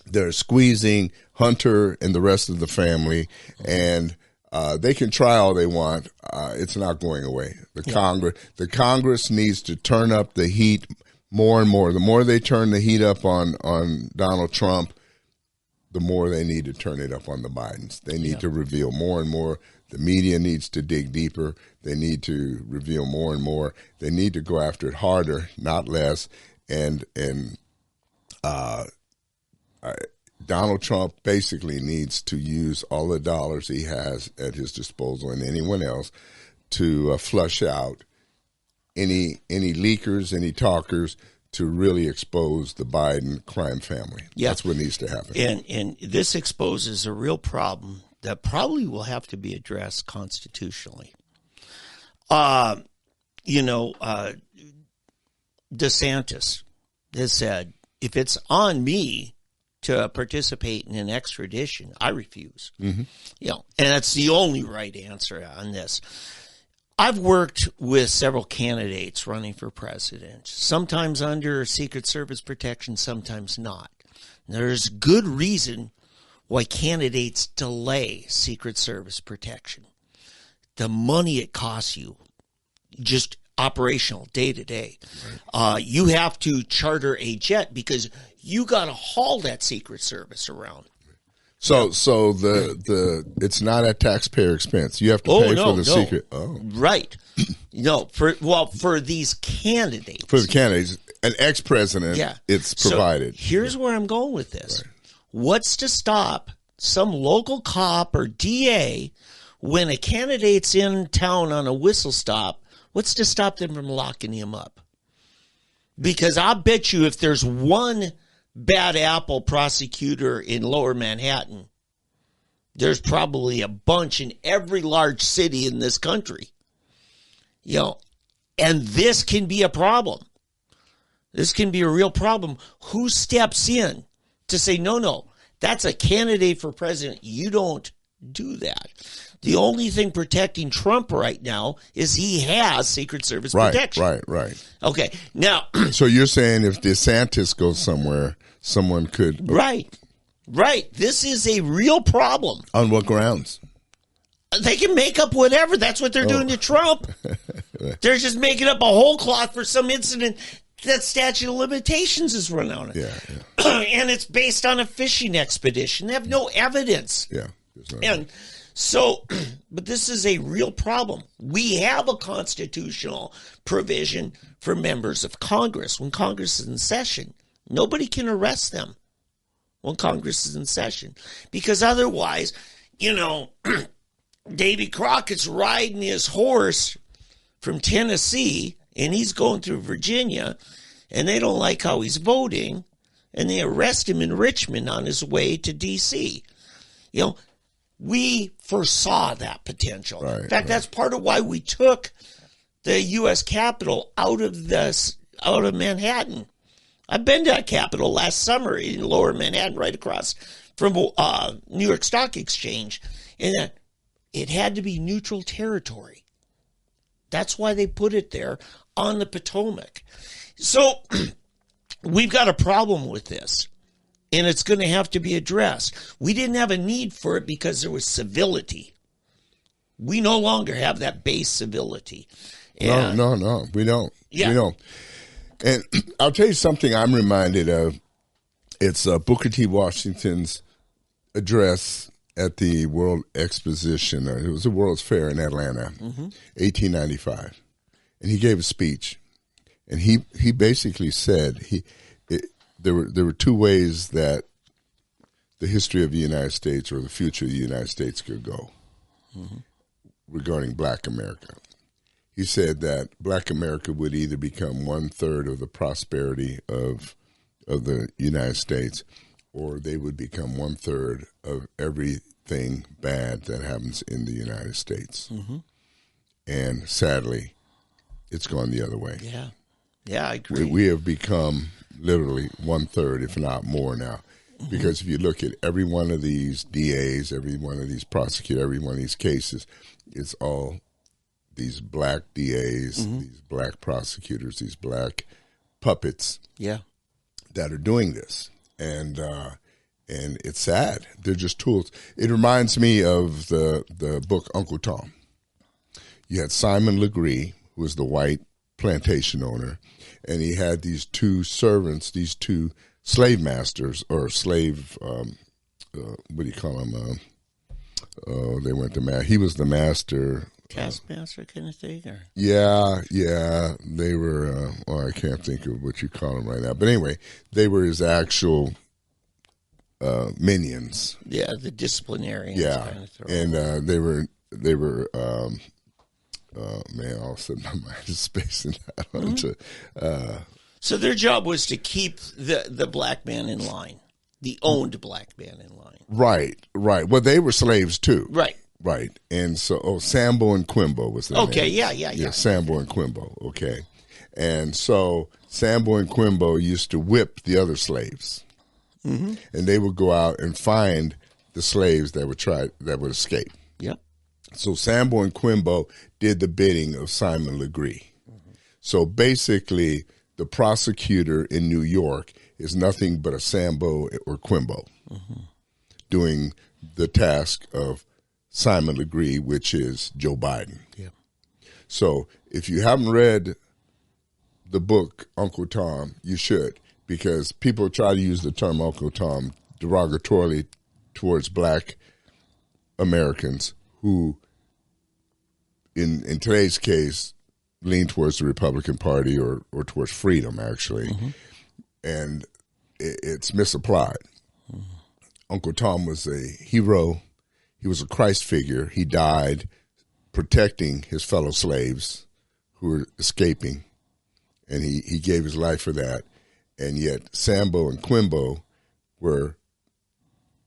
[SPEAKER 1] They're squeezing Hunter and the rest of the family, and they can try all they want. It's not going away. The Congress needs to turn up the heat more and more. The more they turn the heat up on Donald Trump, the more they need to turn it up on the Bidens. They need to reveal more and more. The media needs to dig deeper. They need to reveal more and more. They need to go after it harder, not less. And Donald Trump basically needs to use all the dollars he has at his disposal, and anyone else, to flush out any leakers, any talkers, to really expose the Biden crime family. Yeah. That's what needs to happen.
[SPEAKER 2] And this exposes a real problem that probably will have to be addressed constitutionally. DeSantis has said, if it's on me to participate in an extradition, I refuse. Mm-hmm. And that's the only right answer on this. I've worked with several candidates running for president, sometimes under Secret Service protection, sometimes not. There's good reason why candidates delay Secret Service protection. The money it costs you, just operational, day to day. You have to charter a jet because you got to haul that Secret Service around.
[SPEAKER 1] So the it's not at taxpayer expense. You have to pay for the secret. Oh,
[SPEAKER 2] right. For these candidates.
[SPEAKER 1] For the candidates, an ex-president, it's provided.
[SPEAKER 2] So here's where I'm going with this. Right. What's to stop some local cop or DA, when a candidate's in town on a whistle stop, what's to stop them from locking him up? Because I'll bet you if there's one bad apple prosecutor in Lower Manhattan, there's probably a bunch in every large city in this country. And this can be a problem. This can be a real problem. Who steps in to say, no, that's a candidate for president. You don't do that. The only thing protecting Trump right now is he has Secret Service protection.
[SPEAKER 1] Right.
[SPEAKER 2] Okay, now.
[SPEAKER 1] So you're saying if DeSantis goes somewhere, someone could.
[SPEAKER 2] Right. This is a real problem.
[SPEAKER 1] On what grounds?
[SPEAKER 2] They can make up whatever. That's what they're doing to Trump. They're just making up a whole cloth for some incident that statute of limitations is run on it.
[SPEAKER 1] Yeah.
[SPEAKER 2] And it's based on a fishing expedition. They have no evidence.
[SPEAKER 1] Yeah.
[SPEAKER 2] And so, but this is a real problem. We have a constitutional provision for members of Congress. When Congress is in session, nobody can arrest them when Congress is in session. Because otherwise, Davy Crockett's riding his horse from Tennessee, and he's going through Virginia, and they don't like how he's voting, and they arrest him in Richmond on his way to D.C. We foresaw that potential.
[SPEAKER 1] Right,
[SPEAKER 2] in fact, that's part of why we took the U.S. Capitol out of Manhattan. I've been to a Capitol last summer in Lower Manhattan, right across from New York Stock Exchange, and it had to be neutral territory. That's why they put it there on the Potomac. So we've got a problem with this, and it's going to have to be addressed. We didn't have a need for it because there was civility. We no longer have that base civility. And
[SPEAKER 1] No, we don't.
[SPEAKER 2] Yeah.
[SPEAKER 1] We don't. And I'll tell you something I'm reminded of. It's Booker T. Washington's address at the World Exposition. It was the World's Fair in Atlanta, 1895. And he gave a speech. And he basically said there were two ways that the history of the United States or the future of the United States could go regarding Black America. He said that Black America would either become 1/3 of the prosperity of the United States, or they would become 1/3 of everything bad that happens in the United States. And sadly, it's gone the other way.
[SPEAKER 2] Yeah, I agree.
[SPEAKER 1] We have become literally 1/3, if not more now. Because if you look at every one of these DAs, every one of these prosecutors, every one of these cases, it's all these black DAs, these black prosecutors, these black puppets that are doing this. And it's sad. They're just tools. It reminds me of the book Uncle Tom. You had Simon Legree, who was the white plantation owner, and he had these two servants, these two slave masters, or slave, what do you call them? They went to he was the master.
[SPEAKER 2] Taskmaster kind of thing? Or?
[SPEAKER 1] Yeah, they were, I can't think of what you call them right now. But anyway, they were his actual minions.
[SPEAKER 2] Yeah, the disciplinarians.
[SPEAKER 1] Yeah,
[SPEAKER 2] kind of
[SPEAKER 1] and they were man, all of a sudden my mind is spacing out.
[SPEAKER 2] So their job was to keep the black man in line, the owned black man in line.
[SPEAKER 1] Right. Well, they were slaves too.
[SPEAKER 2] Right.
[SPEAKER 1] And so, Sambo and Quimbo was their
[SPEAKER 2] Okay,
[SPEAKER 1] names.
[SPEAKER 2] yeah.
[SPEAKER 1] Sambo and Quimbo, okay. And so, Sambo and Quimbo used to whip the other slaves. And they would go out and find the slaves that would escape.
[SPEAKER 2] Yep.
[SPEAKER 1] So, Sambo and Quimbo did the bidding of Simon Legree. So, basically, the prosecutor in New York is nothing but a Sambo or Quimbo doing the task of Simon Legree, which is Joe Biden.
[SPEAKER 2] Yeah.
[SPEAKER 1] So if you haven't read the book Uncle Tom, you should, because people try to use the term Uncle Tom derogatorily towards black Americans who, in today's case, lean towards the Republican Party or towards freedom, actually. And it's misapplied. Uncle Tom was a hero. He was a Christ figure. He died protecting his fellow slaves who were escaping, and he gave his life for that. And yet Sambo and Quimbo were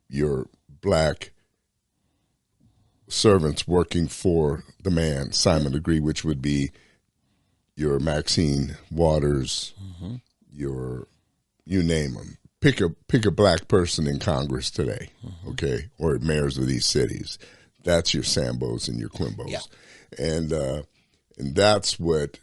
[SPEAKER 1] your black servants working for the man, Simon Legree, which would be your Maxine Waters, your, you name them. Pick a black person in Congress today, okay, or mayors of these cities. That's your Sambos and your Quimbos,
[SPEAKER 2] Yeah.
[SPEAKER 1] And that's what,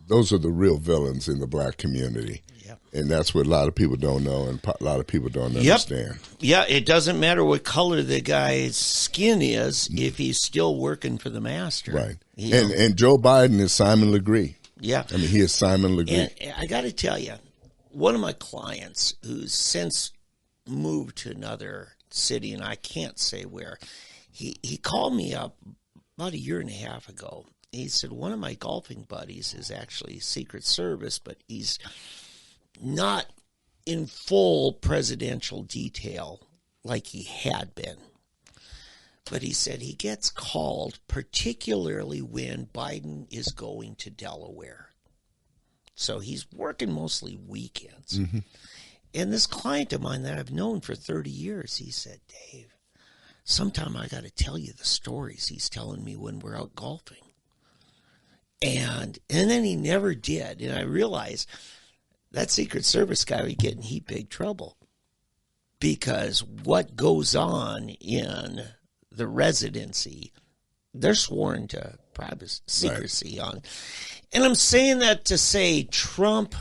[SPEAKER 1] those are the real villains in the black community.
[SPEAKER 2] Yep.
[SPEAKER 1] And that's what a lot of people don't know, and a lot of people don't understand.
[SPEAKER 2] Yeah, it doesn't matter what color the guy's skin is if he's still working for the master.
[SPEAKER 1] Right.
[SPEAKER 2] You know?
[SPEAKER 1] And Joe Biden is Simon Legree.
[SPEAKER 2] Yeah.
[SPEAKER 1] I mean, he is Simon Legree.
[SPEAKER 2] And I got to tell you, one of my clients who's since moved to another city, and I can't say where, he called me up about a year and a half ago. He said, one of my golfing buddies is actually Secret Service, but he's not in full presidential detail like he had been. But he said he gets called particularly when Biden is going to Delaware. So he's working mostly weekends. And this client of mine that I've known for 30 years, he said, Dave, sometime I got to tell you the stories he's telling me when we're out golfing. And then he never did. And I realized that Secret Service guy would get in heap big trouble, because what goes on in the residency, they're sworn to privacy, secrecy on. And I'm saying that to say Trump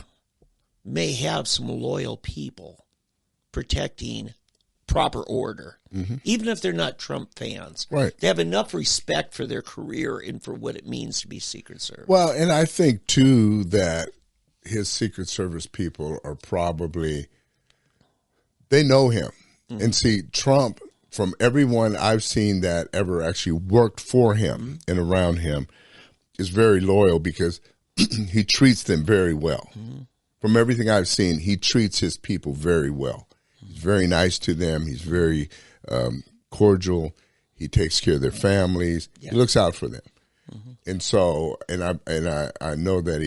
[SPEAKER 2] may have some loyal people protecting proper order, even if they're not Trump fans.
[SPEAKER 1] Right.
[SPEAKER 2] They have enough respect for their career and for what it means to be Secret Service.
[SPEAKER 1] Well, and I think, too, that his Secret Service people are probably, they know him. And see, Trump, from everyone I've seen that ever actually worked for him and around him, is very loyal because he treats them very well. From everything I've seen, he treats his people very well. He's very nice to them. He's very cordial. He takes care of their families. He looks out for them. And so, and I know that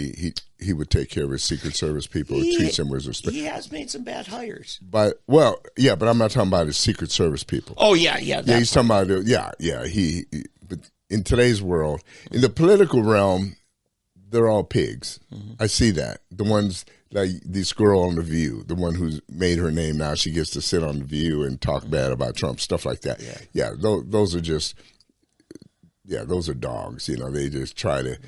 [SPEAKER 1] he would take care of his Secret Service people. He treats them with respect.
[SPEAKER 2] He has made some bad hires.
[SPEAKER 1] But well, yeah, but I'm not talking about his Secret Service people.
[SPEAKER 2] Oh yeah.
[SPEAKER 1] Yeah, he's talking about but in today's world, in the political realm, they're all pigs. I see that. The ones like this girl on The View, the one who's made her name now, she gets to sit on The View and talk bad about Trump, stuff like that. Yeah, those are just, those are dogs. You know, they just try to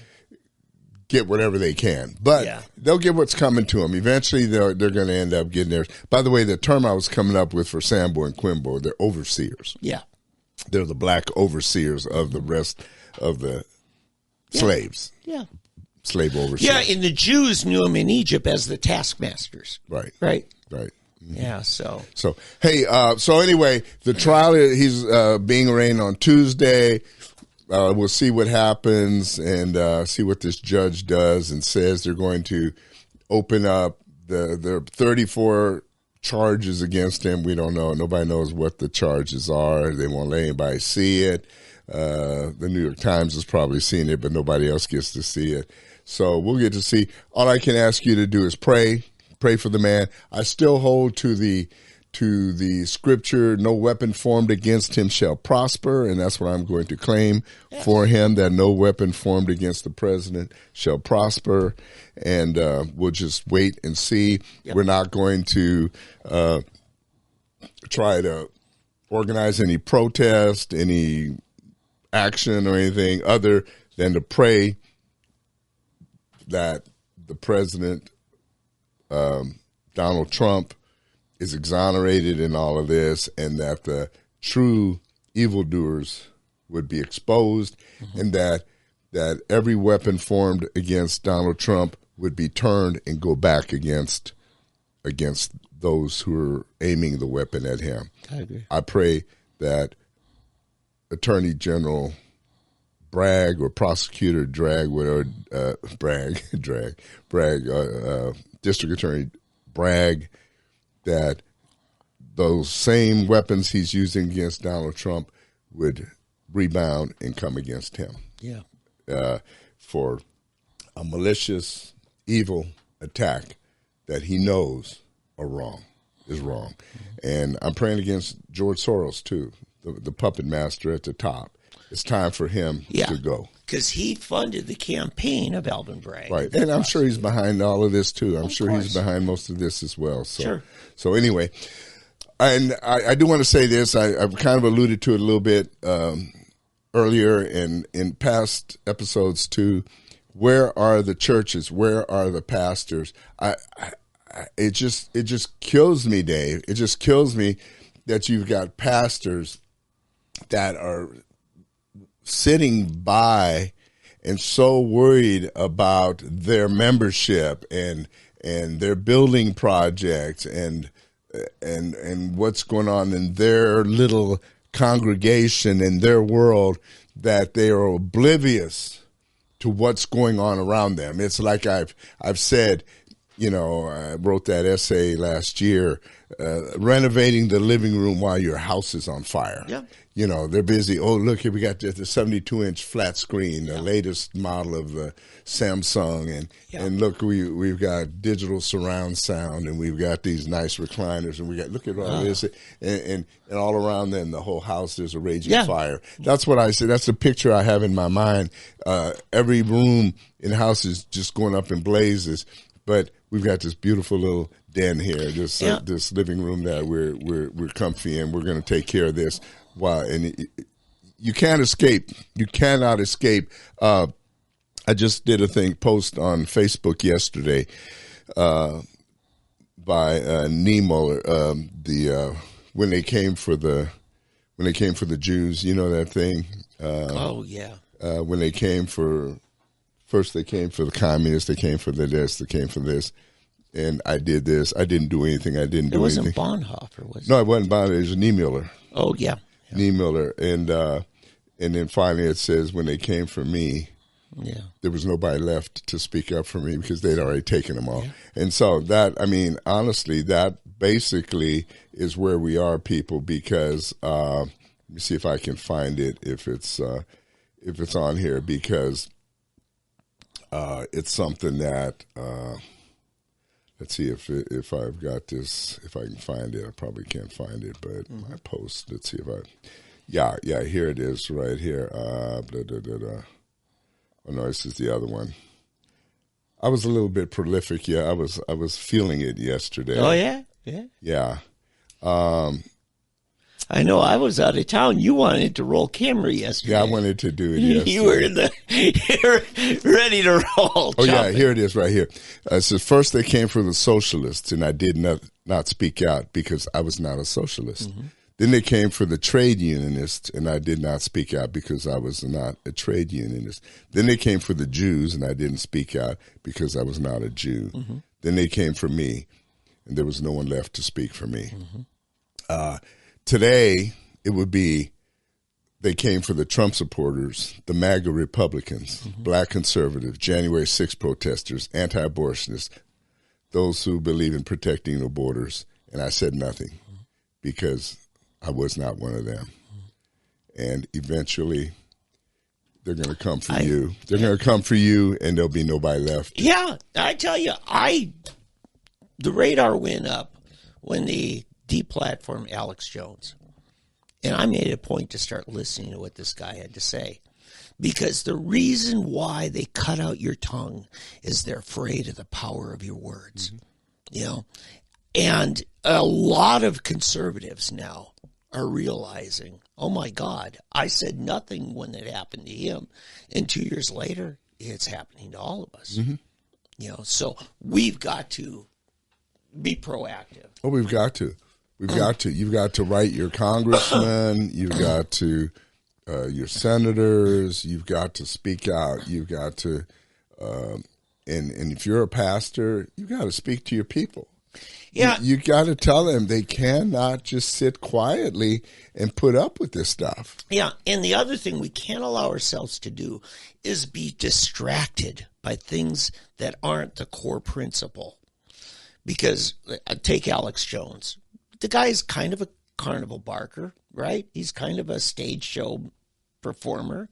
[SPEAKER 1] get whatever they can. But they'll get what's coming to them. Eventually, they're going to end up getting theirs. By the way, the term I was coming up with for Sambo and Quimbo, they're overseers.
[SPEAKER 2] Yeah.
[SPEAKER 1] They're the black overseers of the rest of the slaves.
[SPEAKER 2] Yeah.
[SPEAKER 1] Slave overseers.
[SPEAKER 2] Yeah, and the Jews knew him in Egypt as the taskmasters.
[SPEAKER 1] Right.
[SPEAKER 2] Yeah, so
[SPEAKER 1] hey, so anyway, the trial, he's being arraigned on Tuesday. We'll see what happens and see what this judge does and says. They're going to open up the 34 charges against him. We don't know. Nobody knows what the charges are. They won't let anybody see it. The New York Times has probably seen it, but nobody else gets to see it. So we'll get to see. All I can ask you to do is pray for the man. I still hold to the scripture, no weapon formed against him shall prosper, and that's what I'm going to claim for him, that no weapon formed against the president shall prosper, and we'll just wait and see. We're not going to try to organize any protest, any action or anything other than to pray that the president, Donald Trump, is exonerated in all of this, and that the true evildoers would be exposed, and that every weapon formed against Donald Trump would be turned and go back against those who are aiming the weapon at him.
[SPEAKER 2] I agree.
[SPEAKER 1] I pray that Attorney General Bragg or Prosecutor Drag, whatever, District Attorney Bragg, that those same weapons he's using against Donald Trump would rebound and come against him.
[SPEAKER 2] Yeah.
[SPEAKER 1] For a malicious, evil attack that he knows is wrong. And I'm praying against George Soros, too, the puppet master at the top. It's time for him to go.
[SPEAKER 2] Because he funded the campaign of Alvin Bragg.
[SPEAKER 1] Right. And I'm sure he's behind all of this, too. I'm sure he's behind most of this as well. So anyway, and I do want to say this. I've kind of alluded to it a little bit earlier in past episodes, too. Where are the churches? Where are the pastors? It just kills me, Dave. It just kills me that you've got pastors that are sitting by and so worried about their membership and their building projects and what's going on in their little congregation in their world that they are oblivious to what's going on around them. It's like I've said, I wrote that essay last year, renovating the living room while your house is on fire.
[SPEAKER 2] Yeah.
[SPEAKER 1] They're busy. Oh, look, here we got the 72-inch flat screen, the latest model of the Samsung. And look, we've got digital surround sound, and we've got these nice recliners, and look at all this. And all around them, the whole house, there's a raging fire. That's what I said. That's the picture I have in my mind. Every room in the house is just going up in blazes. But we've got this beautiful little den here, this living room that we're comfy in. We're going to take care of this. Wow, and you can't escape. You cannot escape. I just did a post on Facebook yesterday by Niemöller. When they came for the Jews, you know that thing. When they came for. First, they came for the communists. They came for this. They came for this. And I did this. I didn't do anything. It
[SPEAKER 2] wasn't Bonhoeffer, was it?
[SPEAKER 1] No, it wasn't Bonhoeffer. It was Niemöller.
[SPEAKER 2] Oh, yeah.
[SPEAKER 1] Niemöller. And then finally it says, when they came for me, there was nobody left to speak up for me because they'd already taken them all. Yeah. And so honestly, that basically is where we are, people, because let me see if I can find it, if it's on here, because it's something that let's see if I've got this, if I can find it. I probably can't find it, but my post. Let's see if here it is right here. Oh no, this is the other one. I was a little bit prolific. Yeah, I was feeling it yesterday.
[SPEAKER 2] Oh yeah.
[SPEAKER 1] Yeah.
[SPEAKER 2] I know I was out of town. You wanted to roll camera yesterday.
[SPEAKER 1] Yeah, I wanted to do it yesterday.
[SPEAKER 2] You were ready to roll.
[SPEAKER 1] Oh, yeah, here it is right here. It says, first they came for the socialists, and I did not speak out because I was not a socialist. Mm-hmm. Then they came for the trade unionists, and I did not speak out because I was not a trade unionist. Then they came for the Jews, and I didn't speak out because I was not a Jew. Mm-hmm. Then they came for me, and there was no one left to speak for me. Mm-hmm. Today, it would be they came for the Trump supporters, the MAGA Republicans, black conservatives, January 6th protesters, anti-abortionists, those who believe in protecting the borders. And I said nothing because I was not one of them. And eventually, they're going to come for you. They're going to come for you, and there'll be nobody left.
[SPEAKER 2] Yeah, I tell you, the radar went up when they deplatformed Alex Jones. And I made a point to start listening to what this guy had to say. Because the reason why they cut out your tongue is they're afraid of the power of your words. And a lot of conservatives now are realizing, oh my God, I said nothing when it happened to him. And 2 years later, it's happening to all of us. So we've got to be proactive.
[SPEAKER 1] Oh, we've got to. You've got to write your congressman. You've got to your senators. You've got to speak out. You've got to, and if you're a pastor, you've got to speak to your people.
[SPEAKER 2] Yeah,
[SPEAKER 1] you got to tell them they cannot just sit quietly and put up with this stuff.
[SPEAKER 2] Yeah, and the other thing we can't allow ourselves to do is be distracted by things that aren't the core principle. Because take Alex Jones. the guy's kind of a carnival barker, right? He's kind of a stage show performer.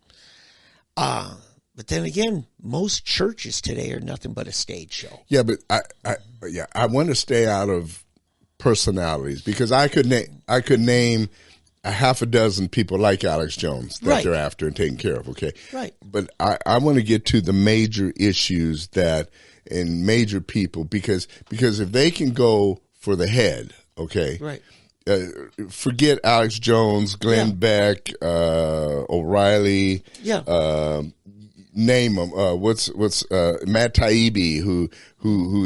[SPEAKER 2] But then again, most churches today are nothing but a stage show.
[SPEAKER 1] Yeah, but I want to stay out of personalities because I could name a half a dozen people like Alex Jones that they're after and taking care of. Okay,
[SPEAKER 2] right.
[SPEAKER 1] But I want to get to the major issues and major people because if they can go for the head, okay,
[SPEAKER 2] right.
[SPEAKER 1] Forget Alex Jones, Glenn Beck, O'Reilly.
[SPEAKER 2] Yeah.
[SPEAKER 1] Name them. What's Matt Taibbi, who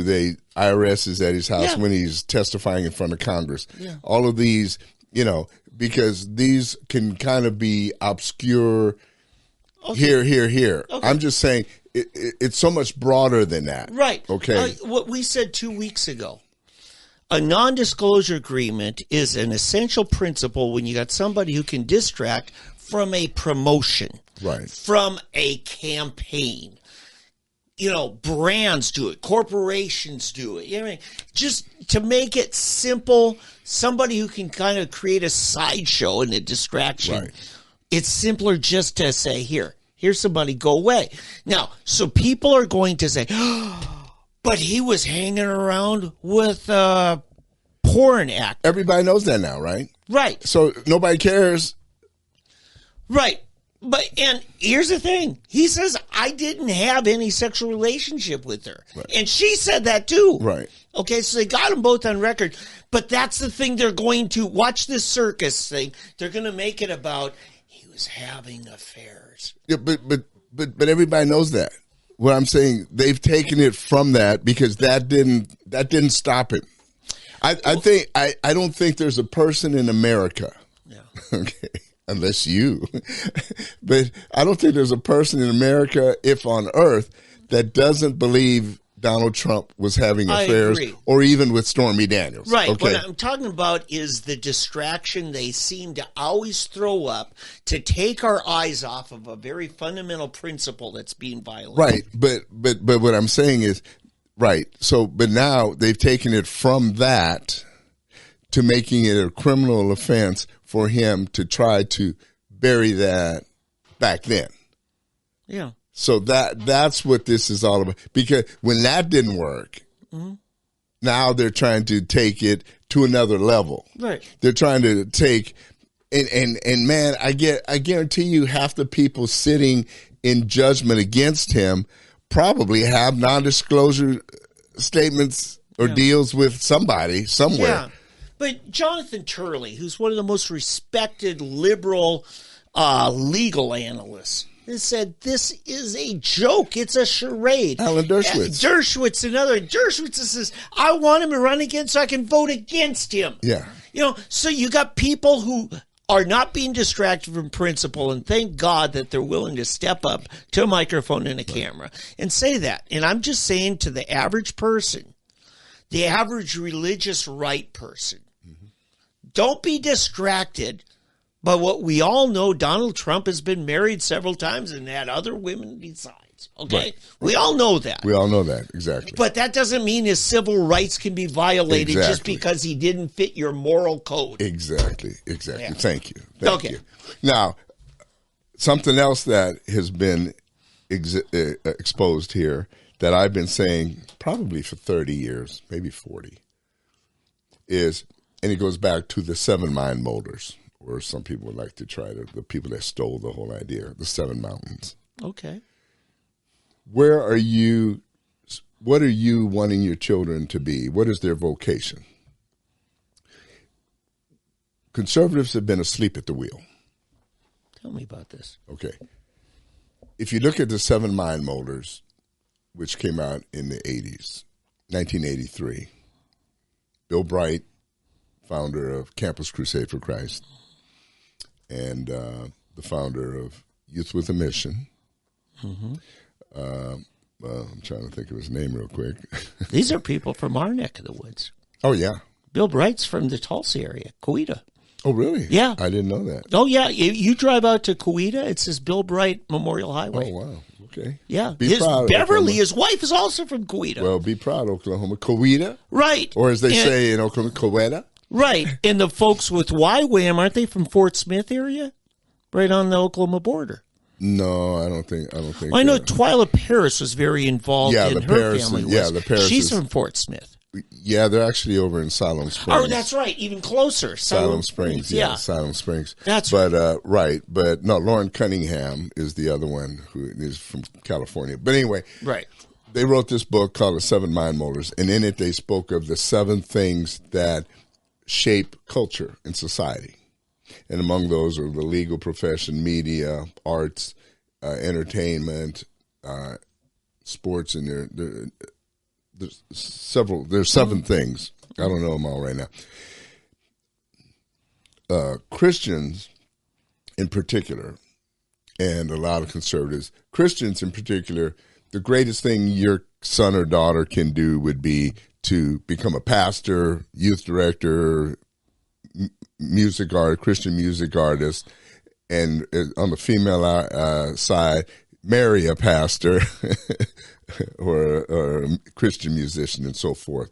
[SPEAKER 1] the IRS is at his house when he's testifying in front of Congress.
[SPEAKER 2] Yeah.
[SPEAKER 1] All of these, because these can kind of be obscure. Okay. Here. Okay. I'm just saying it's so much broader than that.
[SPEAKER 2] Right.
[SPEAKER 1] Okay.
[SPEAKER 2] What we said 2 weeks ago. A non-disclosure agreement is an essential principle when you got somebody who can distract from a promotion,
[SPEAKER 1] right? From
[SPEAKER 2] a campaign. Brands do it, corporations do it. Just to make it simple, somebody who can kind of create a sideshow and a distraction. Right. It's simpler just to say, here's somebody, go away. Now, so people are going to say, but he was hanging around with a porn actor.
[SPEAKER 1] Everybody knows that now, right?
[SPEAKER 2] Right.
[SPEAKER 1] So nobody cares.
[SPEAKER 2] Right. And here's the thing. He says, I didn't have any sexual relationship with her. Right. And she said that too.
[SPEAKER 1] Right.
[SPEAKER 2] Okay, so they got them both on record. But that's the thing they're going to, watch this circus thing. They're going to make it about, he was having affairs.
[SPEAKER 1] Yeah, but everybody knows that. What I'm saying, they've taken it from that because that didn't stop it. I don't think there's a person in America.
[SPEAKER 2] Yeah.
[SPEAKER 1] Okay. Unless you, but I don't think there's a person in America, if on earth, that doesn't believe Donald Trump was having affairs or even with Stormy Daniels.
[SPEAKER 2] Right.
[SPEAKER 1] Okay.
[SPEAKER 2] What I'm talking about is the distraction they seem to always throw up to take our eyes off of a very fundamental principle that's being violated.
[SPEAKER 1] Right. But what I'm saying is, right. So, but now they've taken it from that to making it a criminal offense for him to try to bury that back then.
[SPEAKER 2] Yeah.
[SPEAKER 1] So that's what this is all about. Because when that didn't work, now they're trying to take it to another level.
[SPEAKER 2] Right.
[SPEAKER 1] They're trying to take and man, I guarantee you half the people sitting in judgment against him probably have non-disclosure statements or deals with somebody somewhere.
[SPEAKER 2] Yeah. But Jonathan Turley, who's one of the most respected liberal legal analysts, has said this is a joke. It's a charade.
[SPEAKER 1] Alan Dershowitz.
[SPEAKER 2] Dershowitz says, I want him to run again so I can vote against him.
[SPEAKER 1] Yeah.
[SPEAKER 2] So you got people who are not being distracted from principle, and thank God that they're willing to step up to a microphone and a camera and say that. And I'm just saying to the average person, the average religious right person, don't be distracted by what we all know. Donald Trump has been married several times and had other women besides. Okay? Right. We all know that.
[SPEAKER 1] We all know that, exactly.
[SPEAKER 2] But that doesn't mean his civil rights can be violated just because he didn't fit your moral code.
[SPEAKER 1] Exactly. Yeah. Thank you. Thank you.
[SPEAKER 2] Okay.
[SPEAKER 1] Now, something else that has been exposed here that I've been saying probably for 30 years, maybe 40, is, and it goes back to the 7 mind molders, or some people would like to try to, the people that stole the whole idea, the 7 mountains.
[SPEAKER 2] Okay.
[SPEAKER 1] What are you wanting your children to be? What is their vocation? Conservatives have been asleep at the wheel.
[SPEAKER 2] Tell me about this.
[SPEAKER 1] Okay. If you look at the 7 mind molders, which came out in the 80s, 1983, Bill Bright, founder of Campus Crusade for Christ, and the founder of Youth with a Mission. Mm-hmm. I'm trying to think of his name real quick.
[SPEAKER 2] These are people from our neck of the woods.
[SPEAKER 1] Oh, yeah.
[SPEAKER 2] Bill Bright's from the Tulsa area, Coweta.
[SPEAKER 1] Oh, really?
[SPEAKER 2] Yeah.
[SPEAKER 1] I didn't know that.
[SPEAKER 2] Oh, yeah. You drive out to Coweta, it says Bill Bright Memorial Highway.
[SPEAKER 1] Oh, wow. Okay.
[SPEAKER 2] Yeah.
[SPEAKER 1] Be proud,
[SPEAKER 2] Beverly,
[SPEAKER 1] Oklahoma.
[SPEAKER 2] his wife, is also from Coweta.
[SPEAKER 1] Well, be proud, Oklahoma. Coweta?
[SPEAKER 2] Right.
[SPEAKER 1] Or as they say in Oklahoma, Coweta?
[SPEAKER 2] Right. And the folks with YWAM, aren't they from Fort Smith area? Right on the Oklahoma border.
[SPEAKER 1] No, I don't think.
[SPEAKER 2] Well, I know Twyla Paris was very involved in her family.
[SPEAKER 1] The Paris.
[SPEAKER 2] She's from Fort Smith.
[SPEAKER 1] Yeah, they're actually over in Siloam Springs.
[SPEAKER 2] Oh, that's right. Even closer.
[SPEAKER 1] Siloam Springs. Yeah, Siloam Springs.
[SPEAKER 2] That's
[SPEAKER 1] right. Right. But no, Lauren Cunningham is the other one who is from California. But anyway.
[SPEAKER 2] Right.
[SPEAKER 1] They wrote this book called The Seven Mind Molders, and in it they spoke of the 7 things that shape culture in society. And among those are the legal profession, media, arts, entertainment, sports, and there's several. There's 7 things. I don't know them all right now. Christians, in particular, and a lot of conservatives, Christians in particular, the greatest thing your son or daughter can do would be to become a pastor, youth director, Christian music artist, and on the female side, marry a pastor or a Christian musician and so forth.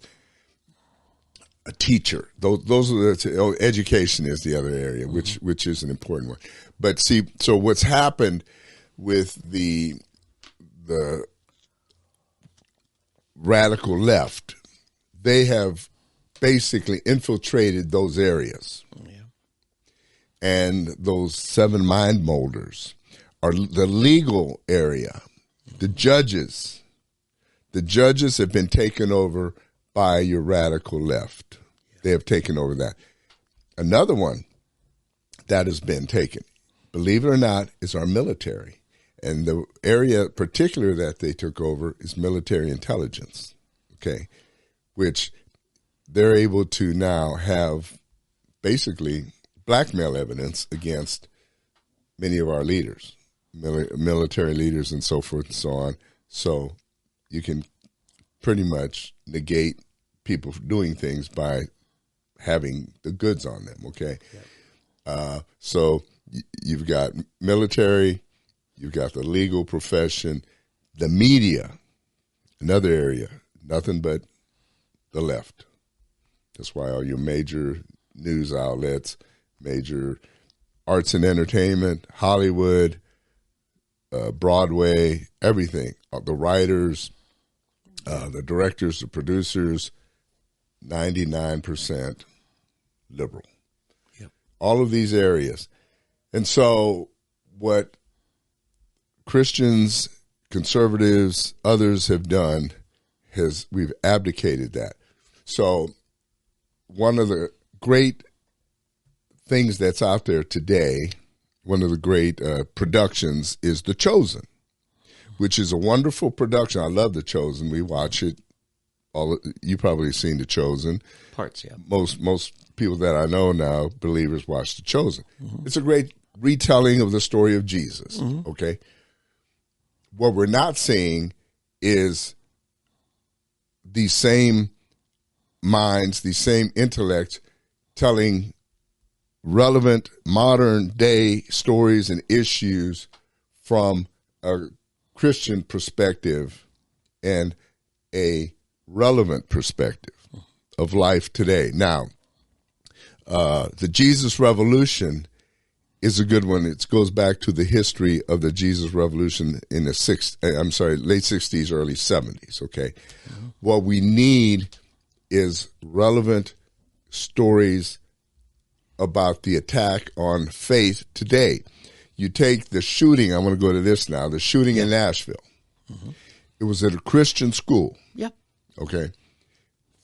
[SPEAKER 1] A teacher. Those are the education is the other area, which is an important one. But see, so what's happened with the radical left, they have basically infiltrated those areas. Yeah. And those 7 mind molders are the legal area. The judges have been taken over by your radical left. They have taken over that. Another one that has been taken, believe it or not, is our military. And the area particular that they took over is military intelligence, okay, which they're able to now have basically blackmail evidence against many of our leaders, military leaders and so forth and so on. So you can pretty much negate people doing things by having the goods on them, okay? Yeah. So you've got military, you've got the legal profession, the media, another area, nothing but the left. That's why all your major news outlets, major arts and entertainment, Hollywood, Broadway, everything, the writers, the directors, the producers, 99% liberal. Yep. All of these areas. And so what Christians, conservatives, others have done is we've abdicated that. So one of the great things that's out there today, one of the great productions is The Chosen, which is a wonderful production. I love The Chosen. We watch it. You probably seen The Chosen.
[SPEAKER 2] Parts, yeah.
[SPEAKER 1] Most people that I know now, believers, watch The Chosen. Mm-hmm. It's a great retelling of the story of Jesus, okay? What we're not seeing is these same minds, these same intellects telling relevant modern-day stories and issues from a Christian perspective and a relevant perspective of life today. Now, the Jesus Revolution is a good one. It goes back to the history of the Jesus Revolution in the late 60s, early 70s, okay? Mm-hmm. What we need is relevant stories about the attack on faith today. You take the shooting, I want to go to this now, the shooting in Nashville. Mm-hmm. It was at a Christian school. Yeah. Okay.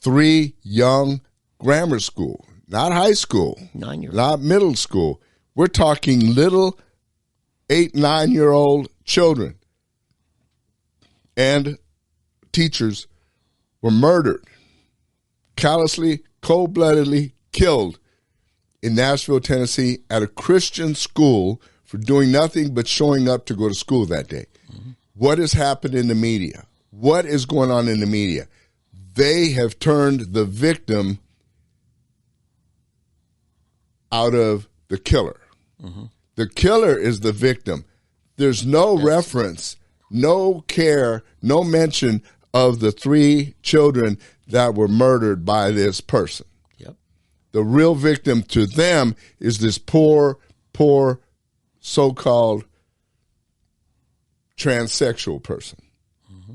[SPEAKER 1] 3 young grammar school, not high school, 9-year-old, not middle school. We're talking little 8, 9-year-old children and teachers were murdered, callously, cold-bloodedly killed in Nashville, Tennessee at a Christian school for doing nothing but showing up to go to school that day. Mm-hmm. What has happened in the media? What is going on in the media? They have turned the victim out of the killer. Mm-hmm. The killer is the victim. There's no reference, no care, no mention of the 3 children that were murdered by this person. Yep. The real victim to them is this poor so-called transsexual person. Mm-hmm.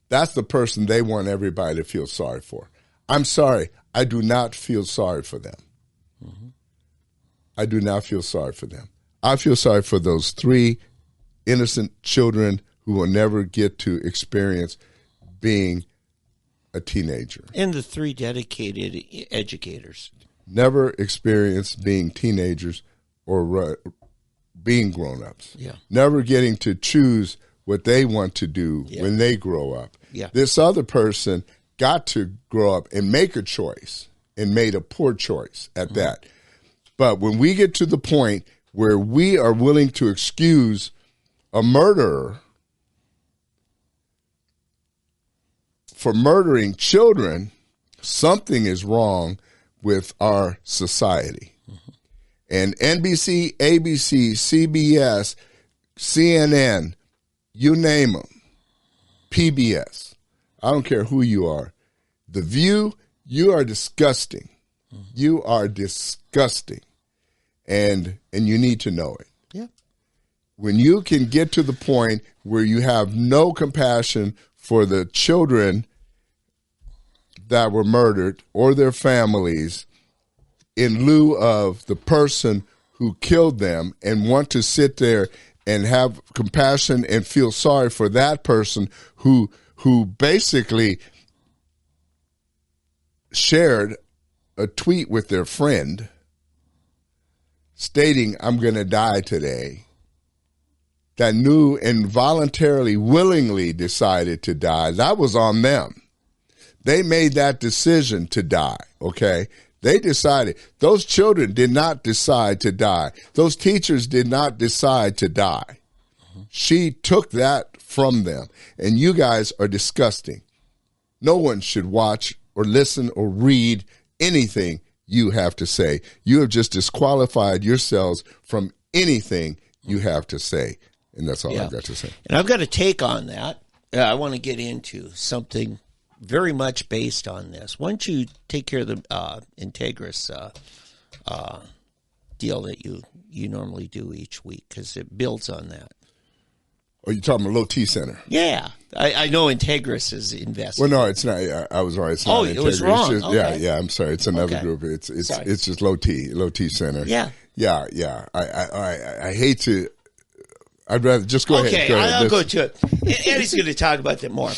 [SPEAKER 1] That's the person they want everybody to feel sorry for. I'm sorry. I do not feel sorry for them. Mm-hmm. I do not feel sorry for them. I feel sorry for those 3 innocent children who will never get to experience being a teenager.
[SPEAKER 2] And the 3 dedicated educators.
[SPEAKER 1] Never experienced being teenagers or being grown-ups.
[SPEAKER 2] Yeah.
[SPEAKER 1] Never getting to choose what they want to do when they grow up.
[SPEAKER 2] Yeah.
[SPEAKER 1] This other person got to grow up and make a choice and made a poor choice at that. But when we get to the point where we are willing to excuse a murderer for murdering children, something is wrong with our society. Mm-hmm. And NBC, ABC, CBS, CNN, you name them, PBS, I don't care who you are. The View, you are disgusting. Mm-hmm. You are disgusting. And you need to know it.
[SPEAKER 2] Yeah.
[SPEAKER 1] When you can get to the point where you have no compassion for the children that were murdered or their families in lieu of the person who killed them, and want to sit there and have compassion and feel sorry for that person who basically shared a tweet with their friend stating, I'm going to die today, that knew and voluntarily, willingly decided to die. That was on them. They made that decision to die, okay? They decided. Those children did not decide to die. Those teachers did not decide to die. She took that from them, and you guys are disgusting. No one should watch or listen or read anything you have to say. You have just disqualified yourselves from anything you have to say. And that's all I've got to say.
[SPEAKER 2] And I've got a take on that. I want to get into something very much based on this. Why don't you take care of the Integris deal that you normally do each week, because it builds on that.
[SPEAKER 1] Oh, you're talking about Low T Center?
[SPEAKER 2] Yeah. I know Integris is invested.
[SPEAKER 1] Well, no, it's not. I was right. It's not
[SPEAKER 2] it was wrong.
[SPEAKER 1] It's just,
[SPEAKER 2] okay.
[SPEAKER 1] Yeah, I'm sorry. It's another group. It's just Low T Center.
[SPEAKER 2] Yeah.
[SPEAKER 1] Yeah. I hate to. I'd rather just go ahead.
[SPEAKER 2] Okay, I'll go to it. Eddie's going to talk about that more.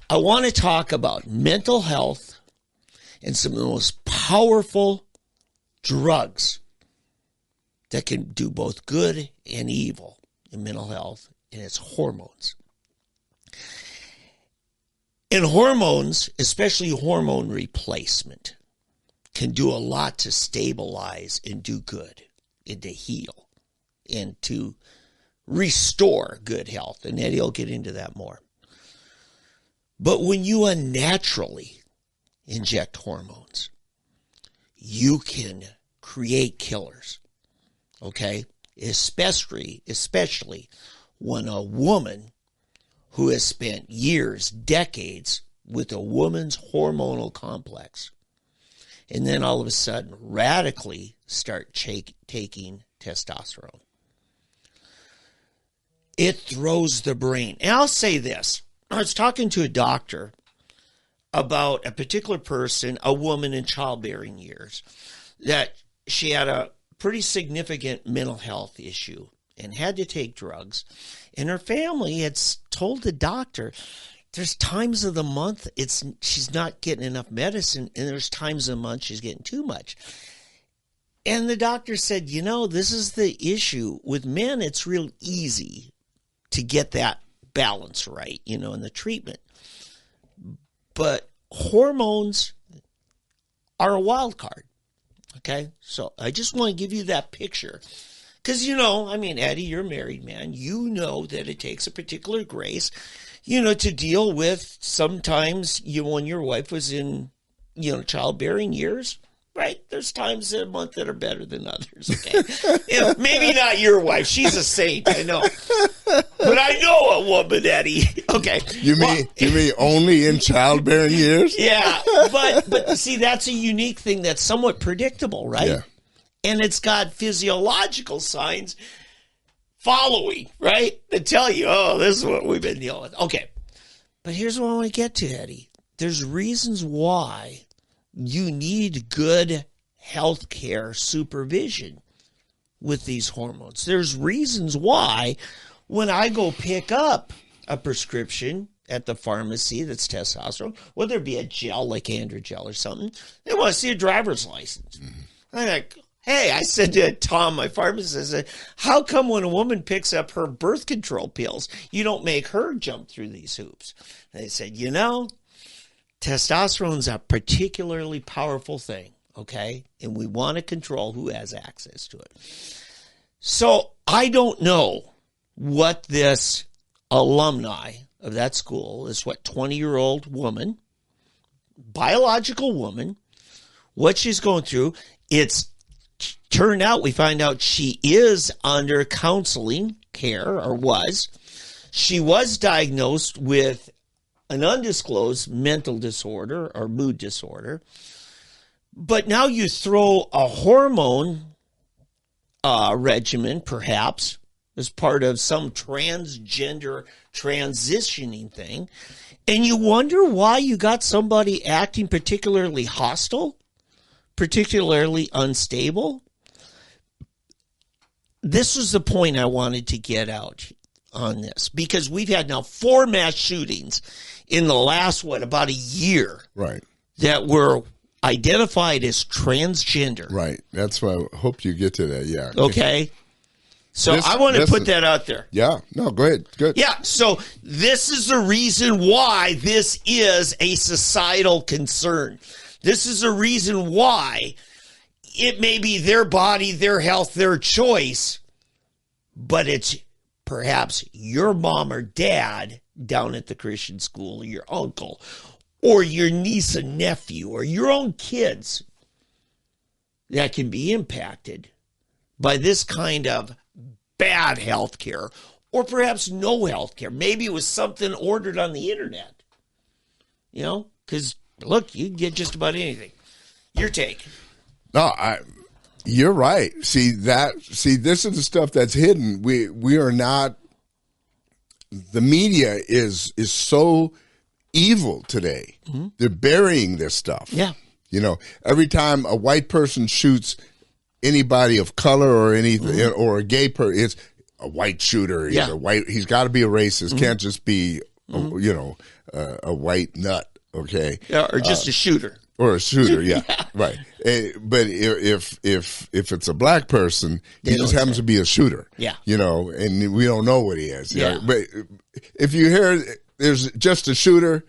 [SPEAKER 2] I want to talk about mental health and some of the most powerful drugs that can do both good and evil in mental health, and it's hormones. And hormones, especially hormone replacement, can do a lot to stabilize and do good and to heal and to restore good health. And Eddie will get into that more. But when you unnaturally inject hormones, you can create killers, okay? Especially when a woman who has spent years, decades with a woman's hormonal complex, and then all of a sudden radically start taking testosterone. It throws the brain. And I'll say this. I was talking to a doctor about a particular person, a woman in childbearing years, that she had a pretty significant mental health issue and had to take drugs. And her family had told the doctor, there's times of the month she's not getting enough medicine, and there's times of the month she's getting too much. And the doctor said, this is the issue. With men, it's real easy to get that balance right, in the treatment. But hormones are a wild card, okay? So I just want to give you that picture. Because, Eddie, you're a married man. You know that it takes a particular grace, to deal with sometimes when your wife was in, childbearing years, right? There's times a month that are better than others, okay? Maybe not your wife. She's a saint, I know. But I know a a woman, Eddie. Okay.
[SPEAKER 1] You mean only in childbearing years?
[SPEAKER 2] Yeah, but see, that's a unique thing that's somewhat predictable, right?
[SPEAKER 1] Yeah.
[SPEAKER 2] And it's got physiological signs following, right? That tell you, oh, this is what we've been dealing with. Okay. But here's what I want to get to, Eddie. There's reasons why you need good health care supervision with these hormones. There's reasons why when I go pick up a prescription at the pharmacy that's testosterone, whether it be a gel like Androgel or something, they want to see a driver's license. I'm like, hey, I said to Tom, my pharmacist, I said, how come when a woman picks up her birth control pills, you don't make her jump through these hoops? And they said, testosterone's a particularly powerful thing, okay? And we want to control who has access to it. So I don't know what this alumni of that school, this 20-year-old woman, biological woman, what she's going through. It's turned out, we find out she is under counseling care, or was. She was diagnosed with an undisclosed mental disorder or mood disorder. But now you throw a hormone regimen, perhaps, as part of some transgender transitioning thing, and you wonder why you got somebody acting particularly hostile, particularly unstable. This was the point I wanted to get out on this, because we've had now 4 mass shootings in the last, about a year,
[SPEAKER 1] right,
[SPEAKER 2] that were identified as transgender.
[SPEAKER 1] Right. That's why I hope you get to that. Yeah.
[SPEAKER 2] Okay. So I want to put that out there.
[SPEAKER 1] Yeah. No, go ahead. Good.
[SPEAKER 2] Yeah. So this is the reason why this is a societal concern. This is a reason why it may be their body, their health, their choice, but it's perhaps your mom or dad down at the Christian school, or your uncle, or your niece and nephew, or your own kids that can be impacted by this kind of bad health care, or perhaps no health care. Maybe it was something ordered on the internet. Because, look, you can get just about anything. Your take.
[SPEAKER 1] No, you're right. See, this is the stuff that's hidden. We are not, the media is so evil today. Mm-hmm. They're burying this stuff.
[SPEAKER 2] Yeah.
[SPEAKER 1] Every time a white person shoots anybody of color or anything, mm-hmm. or a gay person, it's a white shooter. He's a white. He's got to be a racist. Mm-hmm. Can't just be, a white nut. Okay.
[SPEAKER 2] Yeah, or just a shooter.
[SPEAKER 1] Or a shooter. Yeah. Yeah. Right. But if it's a black person, he just happens to be a shooter.
[SPEAKER 2] Yeah.
[SPEAKER 1] And we don't know what he is.
[SPEAKER 2] Yeah.
[SPEAKER 1] But if you hear there's just a shooter,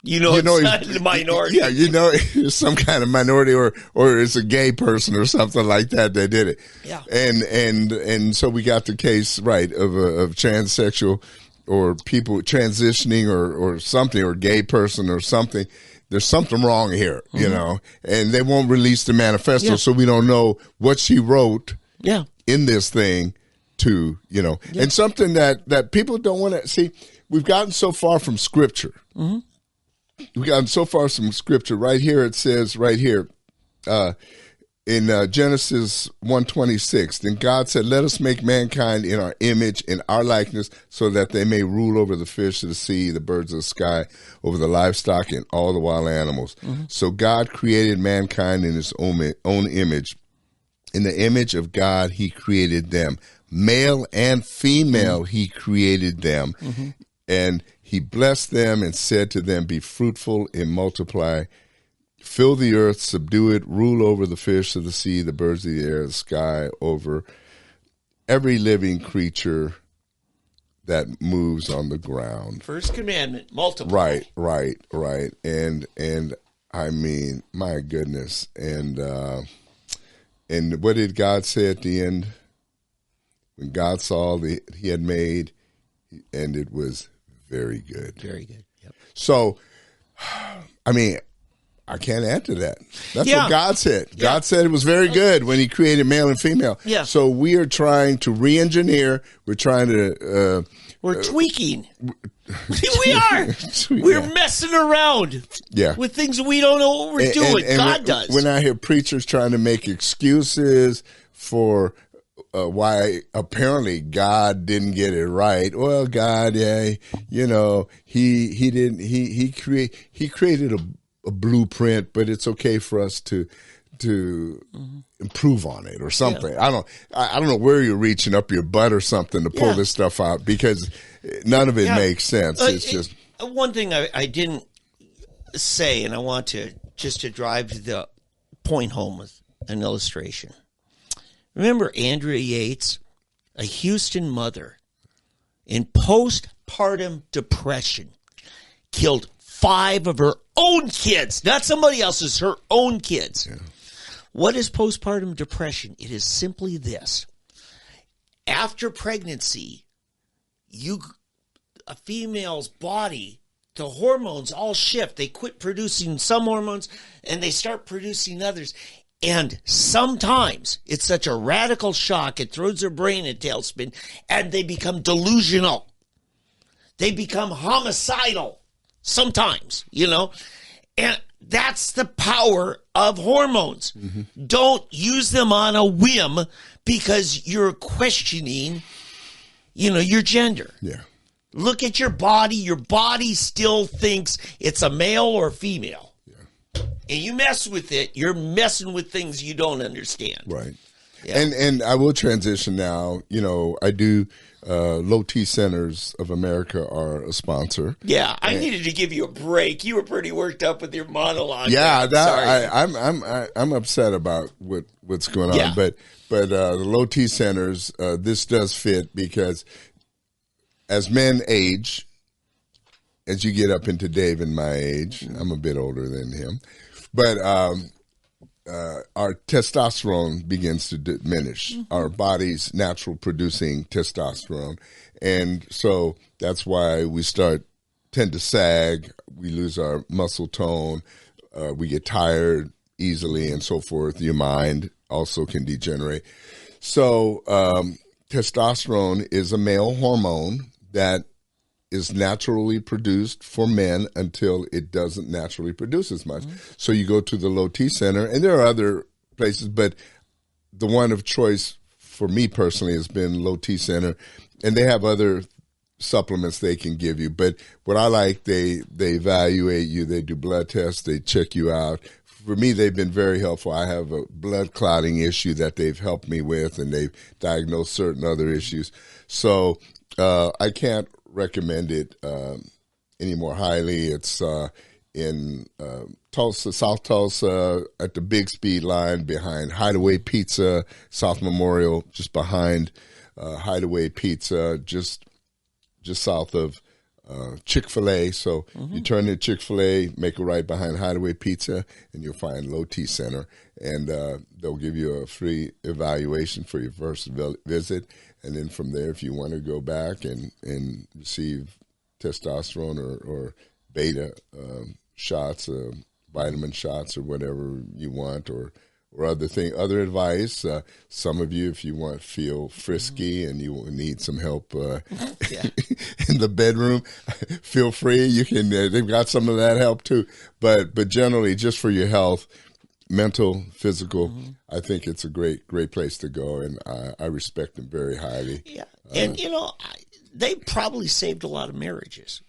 [SPEAKER 2] it's not the minority.
[SPEAKER 1] Yeah, it's some kind of minority, or it's a gay person or something like that did it.
[SPEAKER 2] Yeah.
[SPEAKER 1] And so we got the case, right, of transsexual or people transitioning or something, or gay person or something. There's something wrong here, mm-hmm. And they won't release the manifesto, so we don't know what she wrote in this thing and something that people don't want to see. We've gotten so far from Scripture. Mm-hmm. We've gotten so far from Scripture. Right here, it says right here in Genesis 1:26, then God said, let us make mankind in our image, in our likeness, so that they may rule over the fish of the sea, the birds of the sky, over the livestock, and all the wild animals. Mm-hmm. So God created mankind in his own image. In the image of God, he created them. Male and female, mm-hmm. he created them. Mm-hmm. And he blessed them and said to them, be fruitful and multiply, fill the earth, subdue it, rule over the fish of the sea, the birds of the air, the sky, over every living creature that moves on the ground.
[SPEAKER 2] First commandment, multiply.
[SPEAKER 1] Right. And I mean, my goodness. And what did God say at the end? When God saw he had made, and it was very good.
[SPEAKER 2] Very good. Yep.
[SPEAKER 1] So, I mean, I can't add to that. That's
[SPEAKER 2] Yeah.
[SPEAKER 1] what God said.
[SPEAKER 2] Yeah.
[SPEAKER 1] God said it was very good when he created male and female.
[SPEAKER 2] Yeah.
[SPEAKER 1] So we are trying to re-engineer. We're trying to...
[SPEAKER 2] We're tweaking. We are. We're messing around with things we don't know what we're doing. And God does.
[SPEAKER 1] When I hear preachers trying to make excuses for why apparently God didn't get it right. Well, God, he didn't. He created a blueprint, but it's okay for us to improve on it or something. Yeah. I don't know where you're reaching up your butt or something to pull this stuff out, because none of it makes sense. It's just
[SPEAKER 2] one thing I didn't say, and I want to drive the point home with an illustration. Remember Andrea Yates, a Houston mother, in postpartum depression, killed 5 of her own kids, not somebody else's, her own kids. Yeah. What is postpartum depression? It is simply this. After pregnancy, a female's body, the hormones all shift. They quit producing some hormones and they start producing others. And sometimes it's such a radical shock, it throws their brain in a tailspin, and they become delusional. They become homicidal sometimes, and that's the power of hormones. Mm-hmm. Don't use them on a whim because you're questioning, your gender.
[SPEAKER 1] Yeah.
[SPEAKER 2] Look at your body. Your body still thinks it's a male or female. And you mess with it, you're messing with things you don't understand.
[SPEAKER 1] Right. Yeah. And I will transition now. I do Low T Centers of America are a sponsor.
[SPEAKER 2] Yeah, I needed to give you a break. You were pretty worked up with your monologue.
[SPEAKER 1] Yeah, I'm upset about what's going on. Yeah. But the Low T Centers, this does fit because as men age, as you get up into Dave and my age, I'm a bit older than him. But our testosterone begins to diminish, our body's natural producing testosterone. And so that's why we tend to sag, we lose our muscle tone, we get tired easily and so forth. Your mind also can degenerate. So testosterone is a male hormone that is naturally produced for men until it doesn't naturally produce as much. Mm-hmm. So you go to the Low T Center, and there are other places, but the one of choice for me personally has been Low T Center, and they have other supplements they can give you. But what I like, they evaluate you, they do blood tests, they check you out. For me, they've been very helpful. I have a blood clotting issue that they've helped me with, and they've diagnosed certain other issues. So I can't recommend it any more highly. It's in Tulsa, South Tulsa, at the Big Speed line behind Hideaway Pizza, South Memorial, just behind Hideaway Pizza, just south of Chick-fil-A. So you turn to Chick-fil-A, make a right behind Hideaway Pizza, and you'll find Low T Center. And they'll give you a free evaluation for your first visit. And then from there, if you want to go back and receive testosterone or beta shots, vitamin shots, or whatever you want, or other advice. Some of you, if you feel frisky and you need some help in the bedroom, feel free. You can. They've got some of that help too. But generally, just for your health, mental, physical, I think it's a great place to go, and I respect them very highly.
[SPEAKER 2] Yeah, and they probably saved a lot of marriages.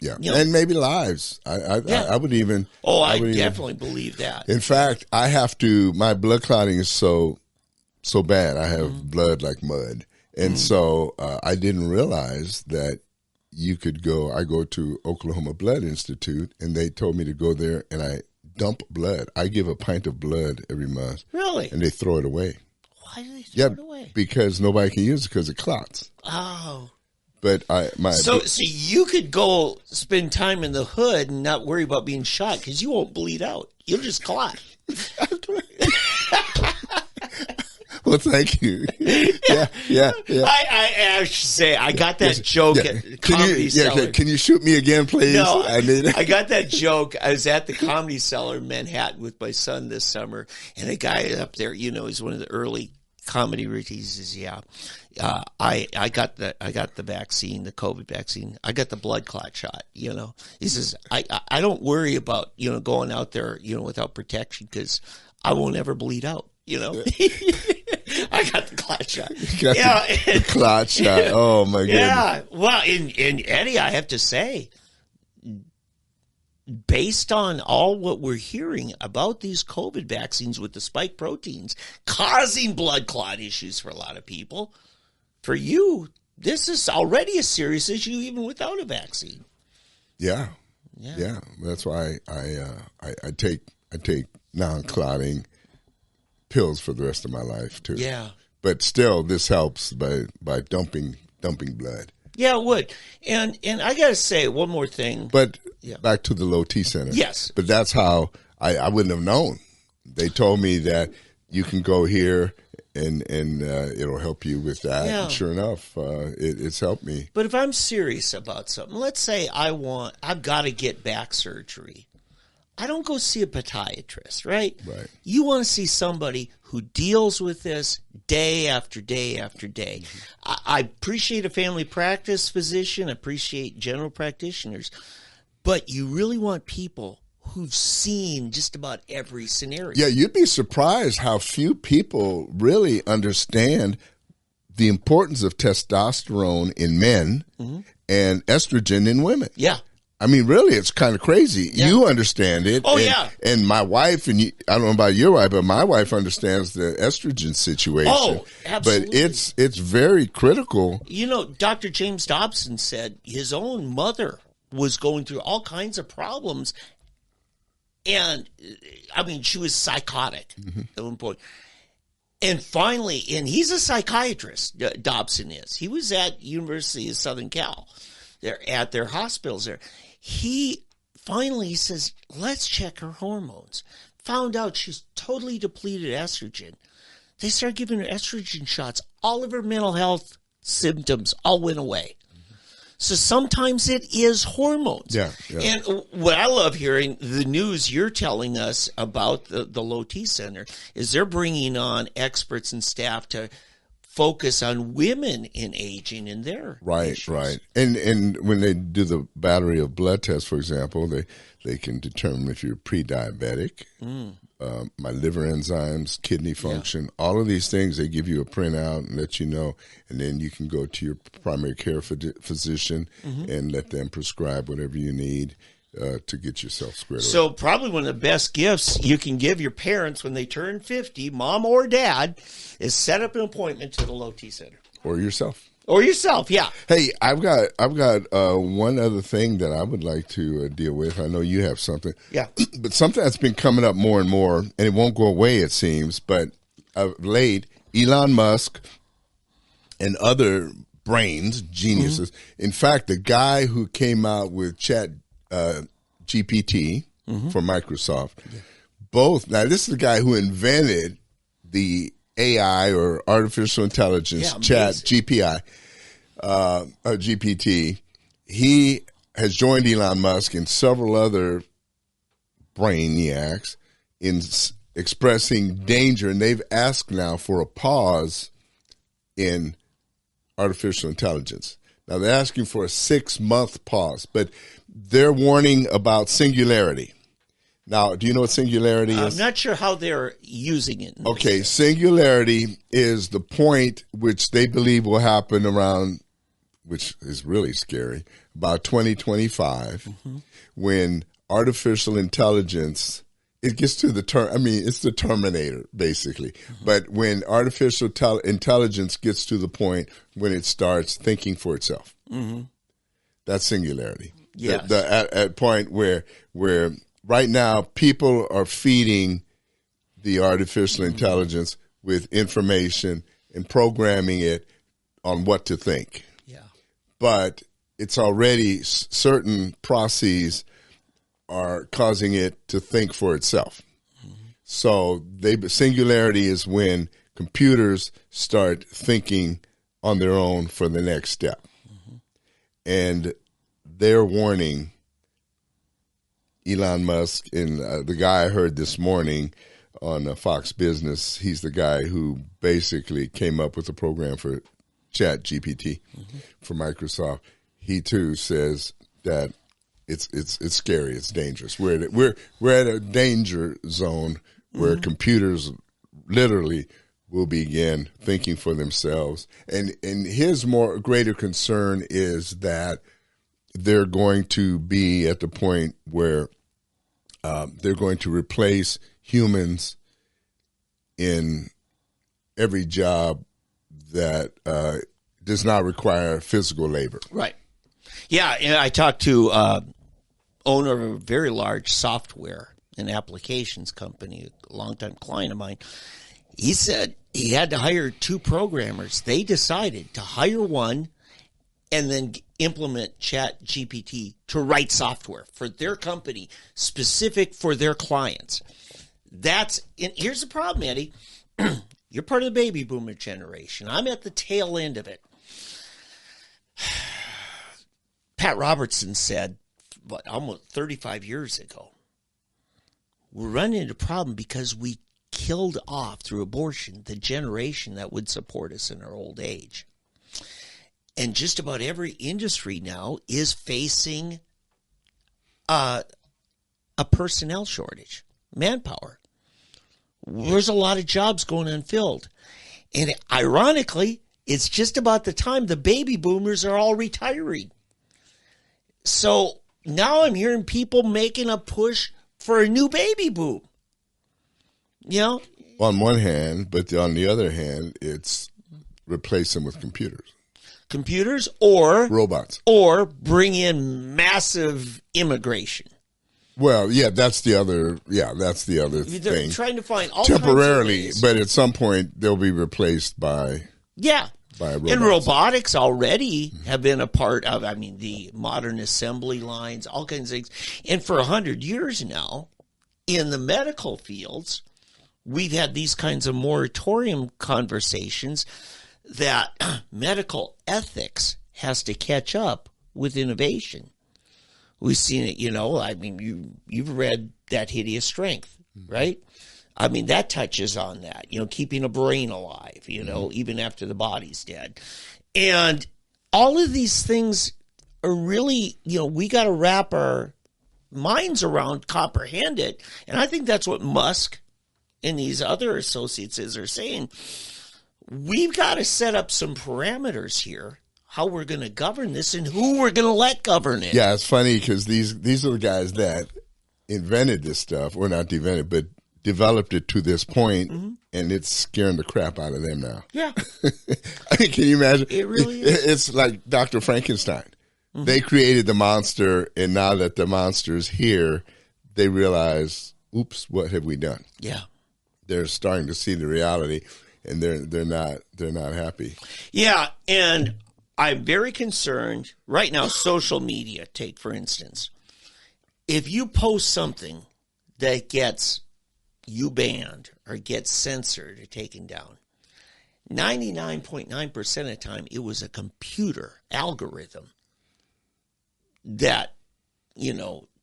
[SPEAKER 1] Yeah, and maybe lives. I would even.
[SPEAKER 2] Oh, I definitely believe that.
[SPEAKER 1] In fact, I have to. My blood clotting is so bad. I have blood like mud, and so I didn't realize that you could go. I go to Oklahoma Blood Institute, and they told me to go there, and I dump blood. I give a pint of blood every month.
[SPEAKER 2] Really?
[SPEAKER 1] And they throw it away.
[SPEAKER 2] Why do they throw it away?
[SPEAKER 1] Because nobody can use it because it clots.
[SPEAKER 2] Oh.
[SPEAKER 1] But
[SPEAKER 2] so you could go spend time in the hood and not worry about being shot because you won't bleed out. You'll just clot.
[SPEAKER 1] Well, thank you. Yeah.
[SPEAKER 2] I should say, I got that joke at Comedy Cellar.
[SPEAKER 1] Can you shoot me again, please?
[SPEAKER 2] No,
[SPEAKER 1] I
[SPEAKER 2] I got that joke. I was at the Comedy Cellar in Manhattan with my son this summer, and a guy up there, he's one of the early comedy routines. He says, I got the vaccine, the COVID vaccine. I got the blood clot shot. He says, I don't worry about going out there without protection because I won't ever bleed out. I got the clot shot.
[SPEAKER 1] The clot shot. Oh my goodness.
[SPEAKER 2] Yeah. Well, and Eddie, I have to say, based on all what we're hearing about these COVID vaccines with the spike proteins causing blood clot issues for a lot of people, for you, this is already a serious issue even without a vaccine.
[SPEAKER 1] Yeah. That's why I take non-clotting pills for the rest of my life too.
[SPEAKER 2] Yeah.
[SPEAKER 1] But still, this helps by dumping blood.
[SPEAKER 2] Yeah, it would. And I got to say one more thing.
[SPEAKER 1] But back to the low T center.
[SPEAKER 2] Yes.
[SPEAKER 1] But that's how I wouldn't have known. They told me that you can go here and it'll help you with that.
[SPEAKER 2] Yeah.
[SPEAKER 1] And sure enough, it's helped me.
[SPEAKER 2] But if I'm serious about something, let's say I've got to get back surgery. I don't go see a podiatrist, right?
[SPEAKER 1] Right.
[SPEAKER 2] You want to see somebody who deals with this day after day after day. I appreciate a family practice physician, appreciate general practitioners, but you really want people who've seen just about every scenario.
[SPEAKER 1] Yeah, you'd be surprised how few people really understand the importance of testosterone in men and estrogen in women.
[SPEAKER 2] Yeah.
[SPEAKER 1] I mean, really, it's kind of crazy.
[SPEAKER 2] Yeah.
[SPEAKER 1] You understand it.
[SPEAKER 2] Oh,
[SPEAKER 1] and,
[SPEAKER 2] yeah.
[SPEAKER 1] And my wife, I don't know about your wife, but my wife understands the estrogen situation.
[SPEAKER 2] Oh, absolutely.
[SPEAKER 1] But it's very critical.
[SPEAKER 2] Dr. James Dobson said his own mother was going through all kinds of problems. And, she was psychotic at one point. And finally, and he's a psychiatrist, Dobson is. He was at University of Southern Cal. They're at their hospitals there. He finally says, let's check her hormones. Found out she's totally depleted estrogen. They started giving her estrogen shots. All of her mental health symptoms all went away. So sometimes it is hormones.
[SPEAKER 1] Yeah.
[SPEAKER 2] And what I love hearing, the news you're telling us about the Low T Center, is they're bringing on experts and staff to focus on women in aging and their issues.
[SPEAKER 1] Right. And when they do the battery of blood tests, for example, they can determine if you're pre-diabetic, my liver enzymes, kidney function, all of these things. They give you a printout and let you know, and then you can go to your primary care physician and let them prescribe whatever you need to get yourself squared away.
[SPEAKER 2] So probably one of the best gifts you can give your parents when they turn 50, mom or dad, is set up an appointment to the Low T Center.
[SPEAKER 1] Or yourself.
[SPEAKER 2] Or yourself, yeah.
[SPEAKER 1] Hey, I've got one other thing that I would like to deal with. I know you have something.
[SPEAKER 2] Yeah.
[SPEAKER 1] But something that's been coming up more and more, and it won't go away, it seems, but of late, Elon Musk and other brains, geniuses. In fact, the guy who came out with GPT for Microsoft, both. Now, this is the guy who invented the AI or artificial intelligence, GPT. He has joined Elon Musk and several other brainiacs in expressing danger, and they've asked now for a pause in artificial intelligence. Now, they're asking for a 6-month pause, but they're warning about singularity. Now, do you know what singularity is?
[SPEAKER 2] I'm not sure how they're using it.
[SPEAKER 1] Okay, singularity is the point which they believe will happen around, which is really scary, about 2025, when artificial intelligence, it gets to the it's the Terminator, basically. But when artificial intelligence gets to the point when it starts thinking for itself, that's singularity.
[SPEAKER 2] Yes.
[SPEAKER 1] At point where right now people are feeding the artificial intelligence with information and programming it on what to think.
[SPEAKER 2] Yeah. But
[SPEAKER 1] it's already certain processes are causing it to think for itself. So singularity is when, computers start thinking on their own for the next step. And they're warning Elon Musk, and the guy I heard this morning on Fox Business, he's the guy who basically came up with a program for Chat GPT for Microsoft. He too says that it's scary, it's dangerous. We're at a danger zone where computers literally will begin thinking for themselves. And his greater concern is that they're going to be at the point where they're going to replace humans in every job that does not require physical labor.
[SPEAKER 2] Right. Yeah, and I talked to owner of a very large software and applications company, a longtime client of mine. He said he had to hire 2 programmers. They decided to hire one and then implement Chat GPT to write software for their company, specific for their clients. And here's the problem, Eddie. You're part of the baby boomer generation. I'm at the tail end of it. Pat Robertson said, almost 35 years ago, we're running into a problem because we killed off through abortion the generation that would support us in our old age. And just about every industry now is facing a personnel shortage, manpower. There's a lot of jobs going unfilled. And ironically, it's just about the time the baby boomers are all retiring. So now I'm hearing people making a push for a new baby boom. You know?
[SPEAKER 1] On one hand, but on the other hand, it's replace them with computers.
[SPEAKER 2] Computers or
[SPEAKER 1] robots.
[SPEAKER 2] Or bring in massive immigration.
[SPEAKER 1] Well, yeah, that's the other thing.
[SPEAKER 2] They're trying to find all
[SPEAKER 1] temporarily,
[SPEAKER 2] kinds of ways.
[SPEAKER 1] But at some point they'll be replaced by robots.
[SPEAKER 2] And robotics already have been a part of, the modern assembly lines, all kinds of things. And for 100 years now, in the medical fields, we've had these kinds of moratorium conversations that medical ethics has to catch up with innovation. We've seen it, you've read That Hideous Strength, right? That touches on that, keeping a brain alive, even after the body's dead. And all of these things are really, we got to wrap our minds around, comprehend it. And I think that's what Musk and these other associates are saying. We've got to set up some parameters here, how we're going to govern this and who we're going to let govern it.
[SPEAKER 1] Yeah, it's funny because these are the guys that invented this stuff, or not invented, but developed it to this point, and it's scaring the crap out of them now.
[SPEAKER 2] Yeah.
[SPEAKER 1] Can you imagine?
[SPEAKER 2] It really is.
[SPEAKER 1] It's like Dr. Frankenstein. They created the monster, and now that the monster's here, they realize, oops, what have we done?
[SPEAKER 2] Yeah.
[SPEAKER 1] They're starting to see the reality, and they're not happy.
[SPEAKER 2] Yeah, and I'm very concerned right now. Social media, take for instance, if you post something that gets you banned or gets censored or taken down, 99.9% of the time it was a computer algorithm that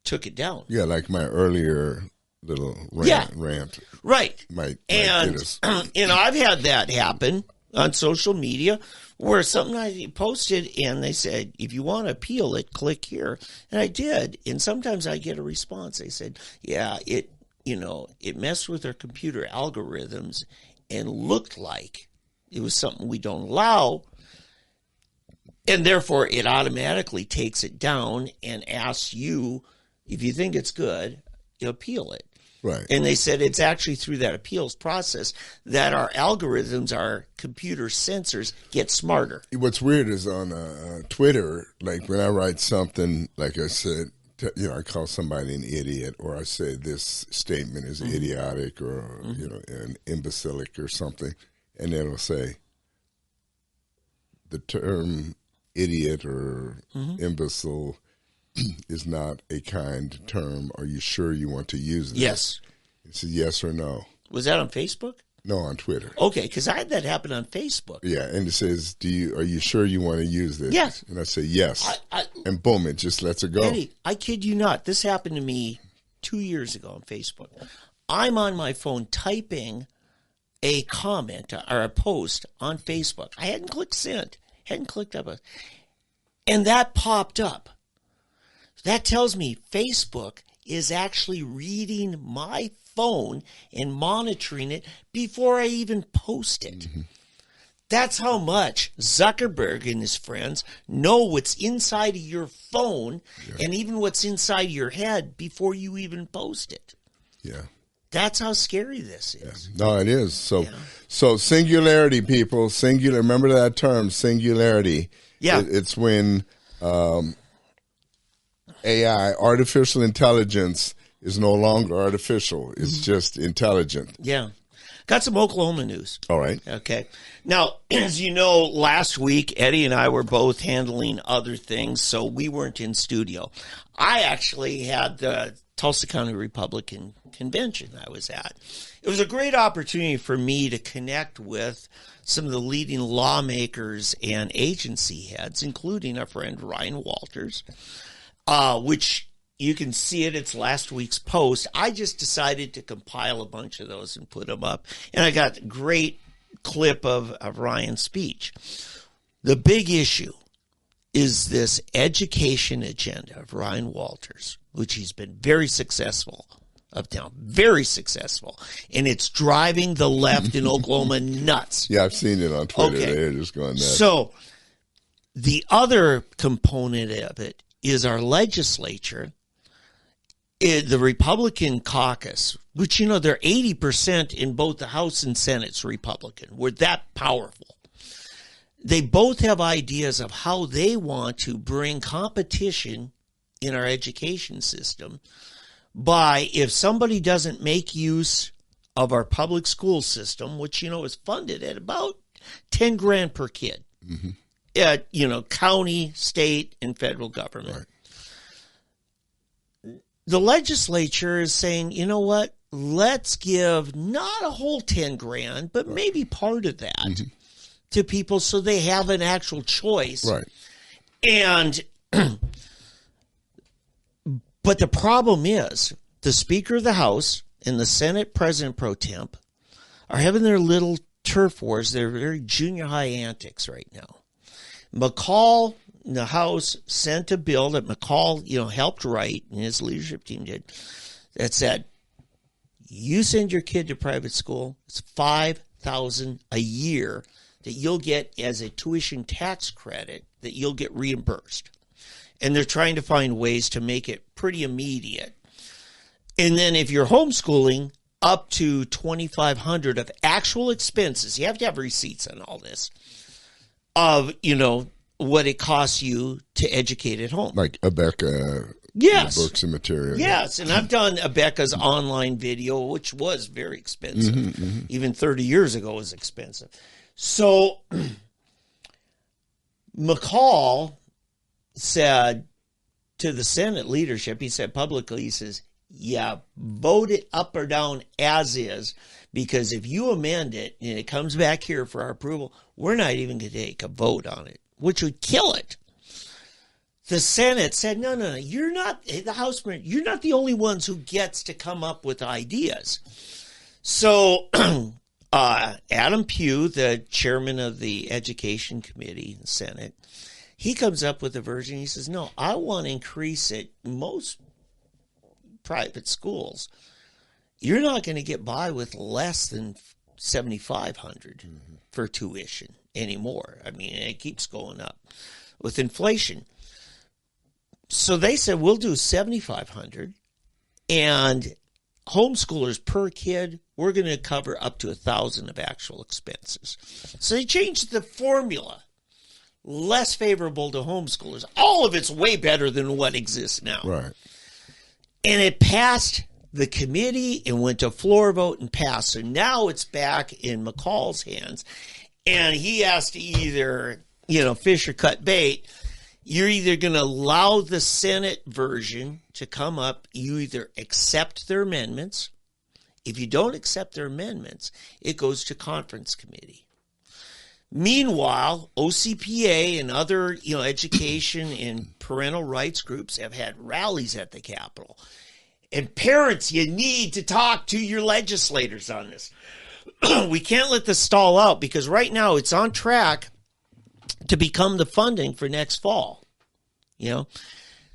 [SPEAKER 2] took it down.
[SPEAKER 1] Yeah, like my earlier little rant.
[SPEAKER 2] Right.
[SPEAKER 1] Might
[SPEAKER 2] and
[SPEAKER 1] get us.
[SPEAKER 2] I've had that happen on social media where something I posted and they said, if you want to appeal it, click here. And I did. And sometimes I get a response. They said, yeah, it messed with our computer algorithms and looked like it was something we don't allow. And therefore it automatically takes it down and asks you, if you think it's good, you appeal it.
[SPEAKER 1] Right.
[SPEAKER 2] And they said it's actually through that appeals process that our algorithms, our computer sensors get smarter.
[SPEAKER 1] What's weird is on Twitter, like when I write something, like I said, I call somebody an idiot, or I say this statement is idiotic or, an imbecilic or something, and then it'll say the term idiot or imbecile is not a kind term. Are you sure you want to use it?
[SPEAKER 2] Yes.
[SPEAKER 1] It's a yes or no.
[SPEAKER 2] Was that on Facebook?
[SPEAKER 1] No, on Twitter.
[SPEAKER 2] Okay, because I had that happen on Facebook.
[SPEAKER 1] Yeah, and it says, are you sure you want to use this?
[SPEAKER 2] Yes.
[SPEAKER 1] And I say, yes. And boom, it just lets it go.
[SPEAKER 2] Eddie, I kid you not. This happened to me 2 years ago on Facebook. I'm on my phone typing a comment or a post on Facebook. I hadn't clicked send, hadn't clicked up, and that popped up. That tells me Facebook is actually reading my phone and monitoring it before I even post it. Mm-hmm. That's how much Zuckerberg and his friends know what's inside of your phone and even what's inside your head before you even post it.
[SPEAKER 1] Yeah.
[SPEAKER 2] That's how scary this is.
[SPEAKER 1] Yeah. No, it is. So singularity, people. Singular. Remember that term, singularity.
[SPEAKER 2] Yeah.
[SPEAKER 1] It's when AI, artificial intelligence, is no longer artificial. It's just intelligent.
[SPEAKER 2] Yeah. Got some Oklahoma news.
[SPEAKER 1] All right.
[SPEAKER 2] Okay. Now, as you know, last week, Eddie and I were both handling other things, so we weren't in studio. I actually had the Tulsa County Republican Convention I was at. It was a great opportunity for me to connect with some of the leading lawmakers and agency heads, including our friend Ryan Walters, which you can see it. It's last week's post. I just decided to compile a bunch of those and put them up. And I got a great clip of Ryan's speech. The big issue is this education agenda of Ryan Walters, which he's been very successful uptown, very successful. And it's driving the left in Oklahoma nuts.
[SPEAKER 1] Yeah, I've seen it on Twitter. Okay. They're just going nuts. So
[SPEAKER 2] the other component of it is our legislature. The Republican caucus, which, you know, they're 80% in both the House and Senate's Republican. We're that powerful. They both have ideas of how they want to bring competition in our education system by, if somebody doesn't make use of our public school system, which, you know, is funded at about $10,000 per kid, at, you know, county, state, and federal government. Right. The legislature is saying, you know what, let's give not a whole $10,000, but maybe part of that to people so they have an actual choice.
[SPEAKER 1] Right.
[SPEAKER 2] And, but the problem is the Speaker of the House and the Senate President Pro Temp are having their little turf wars. They're very junior high antics right now. McCall, the House, sent a bill that McCall, you know, helped write, and his leadership team did, that said, you send your kid to private school, it's $5,000 a year that you'll get as a tuition tax credit that you'll get reimbursed. And they're trying to find ways to make it pretty immediate. And then if you're homeschooling, up to $2,500 of actual expenses, you have to have receipts on all this, of, you know, what it costs you to educate at home.
[SPEAKER 1] Like Abeka,
[SPEAKER 2] yes,
[SPEAKER 1] books and material.
[SPEAKER 2] Yes, and I've done Abeka's online video, which was very expensive. Even 30 years ago was expensive. So McCall said to the Senate leadership, he said publicly, he says, yeah, vote it up or down as is, because if you amend it and it comes back here for our approval, we're not even going to take a vote on it, which would kill it. The Senate said, no, you're not, the House, you're not the only ones who gets to come up with ideas. So Adam Pugh, the chairman of the Education Committee in the Senate, he comes up with a version. He says, no, I want to increase it. Most private schools, you're not going to get by with less than $7,500 for tuition anymore. I mean, it keeps going up with inflation. So they said, we'll do $7,500, and homeschoolers per kid, we're going to cover up to $1,000 of actual expenses. So they changed the formula, less favorable to homeschoolers. All of it's way better than what exists now.
[SPEAKER 1] Right.
[SPEAKER 2] And it passed the committee and went to floor vote and passed. So now it's back in McCall's hands. And he has to either, you know, fish or cut bait. You're either going to allow the Senate version to come up. You either accept their amendments If you don't accept their amendments, it goes to conference committee. Meanwhile, OCPA and other, education and parental rights groups have had rallies at the Capitol. And parents, you need to talk to your legislators on this. We can't let this stall out because right now it's on track to become the funding for next fall.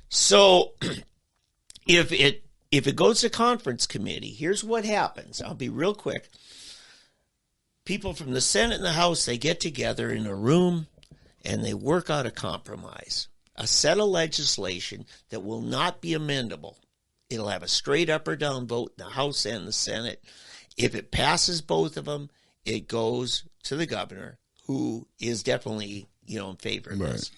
[SPEAKER 2] So if it goes to conference committee, here's what happens. I'll be real quick. People from the Senate and the House, they get together in a room and they work out a compromise, a set of legislation that will not be amendable. It'll have a straight up or down vote in the House and the Senate. If it passes both of them, it goes to the governor, who is definitely, in favor of this.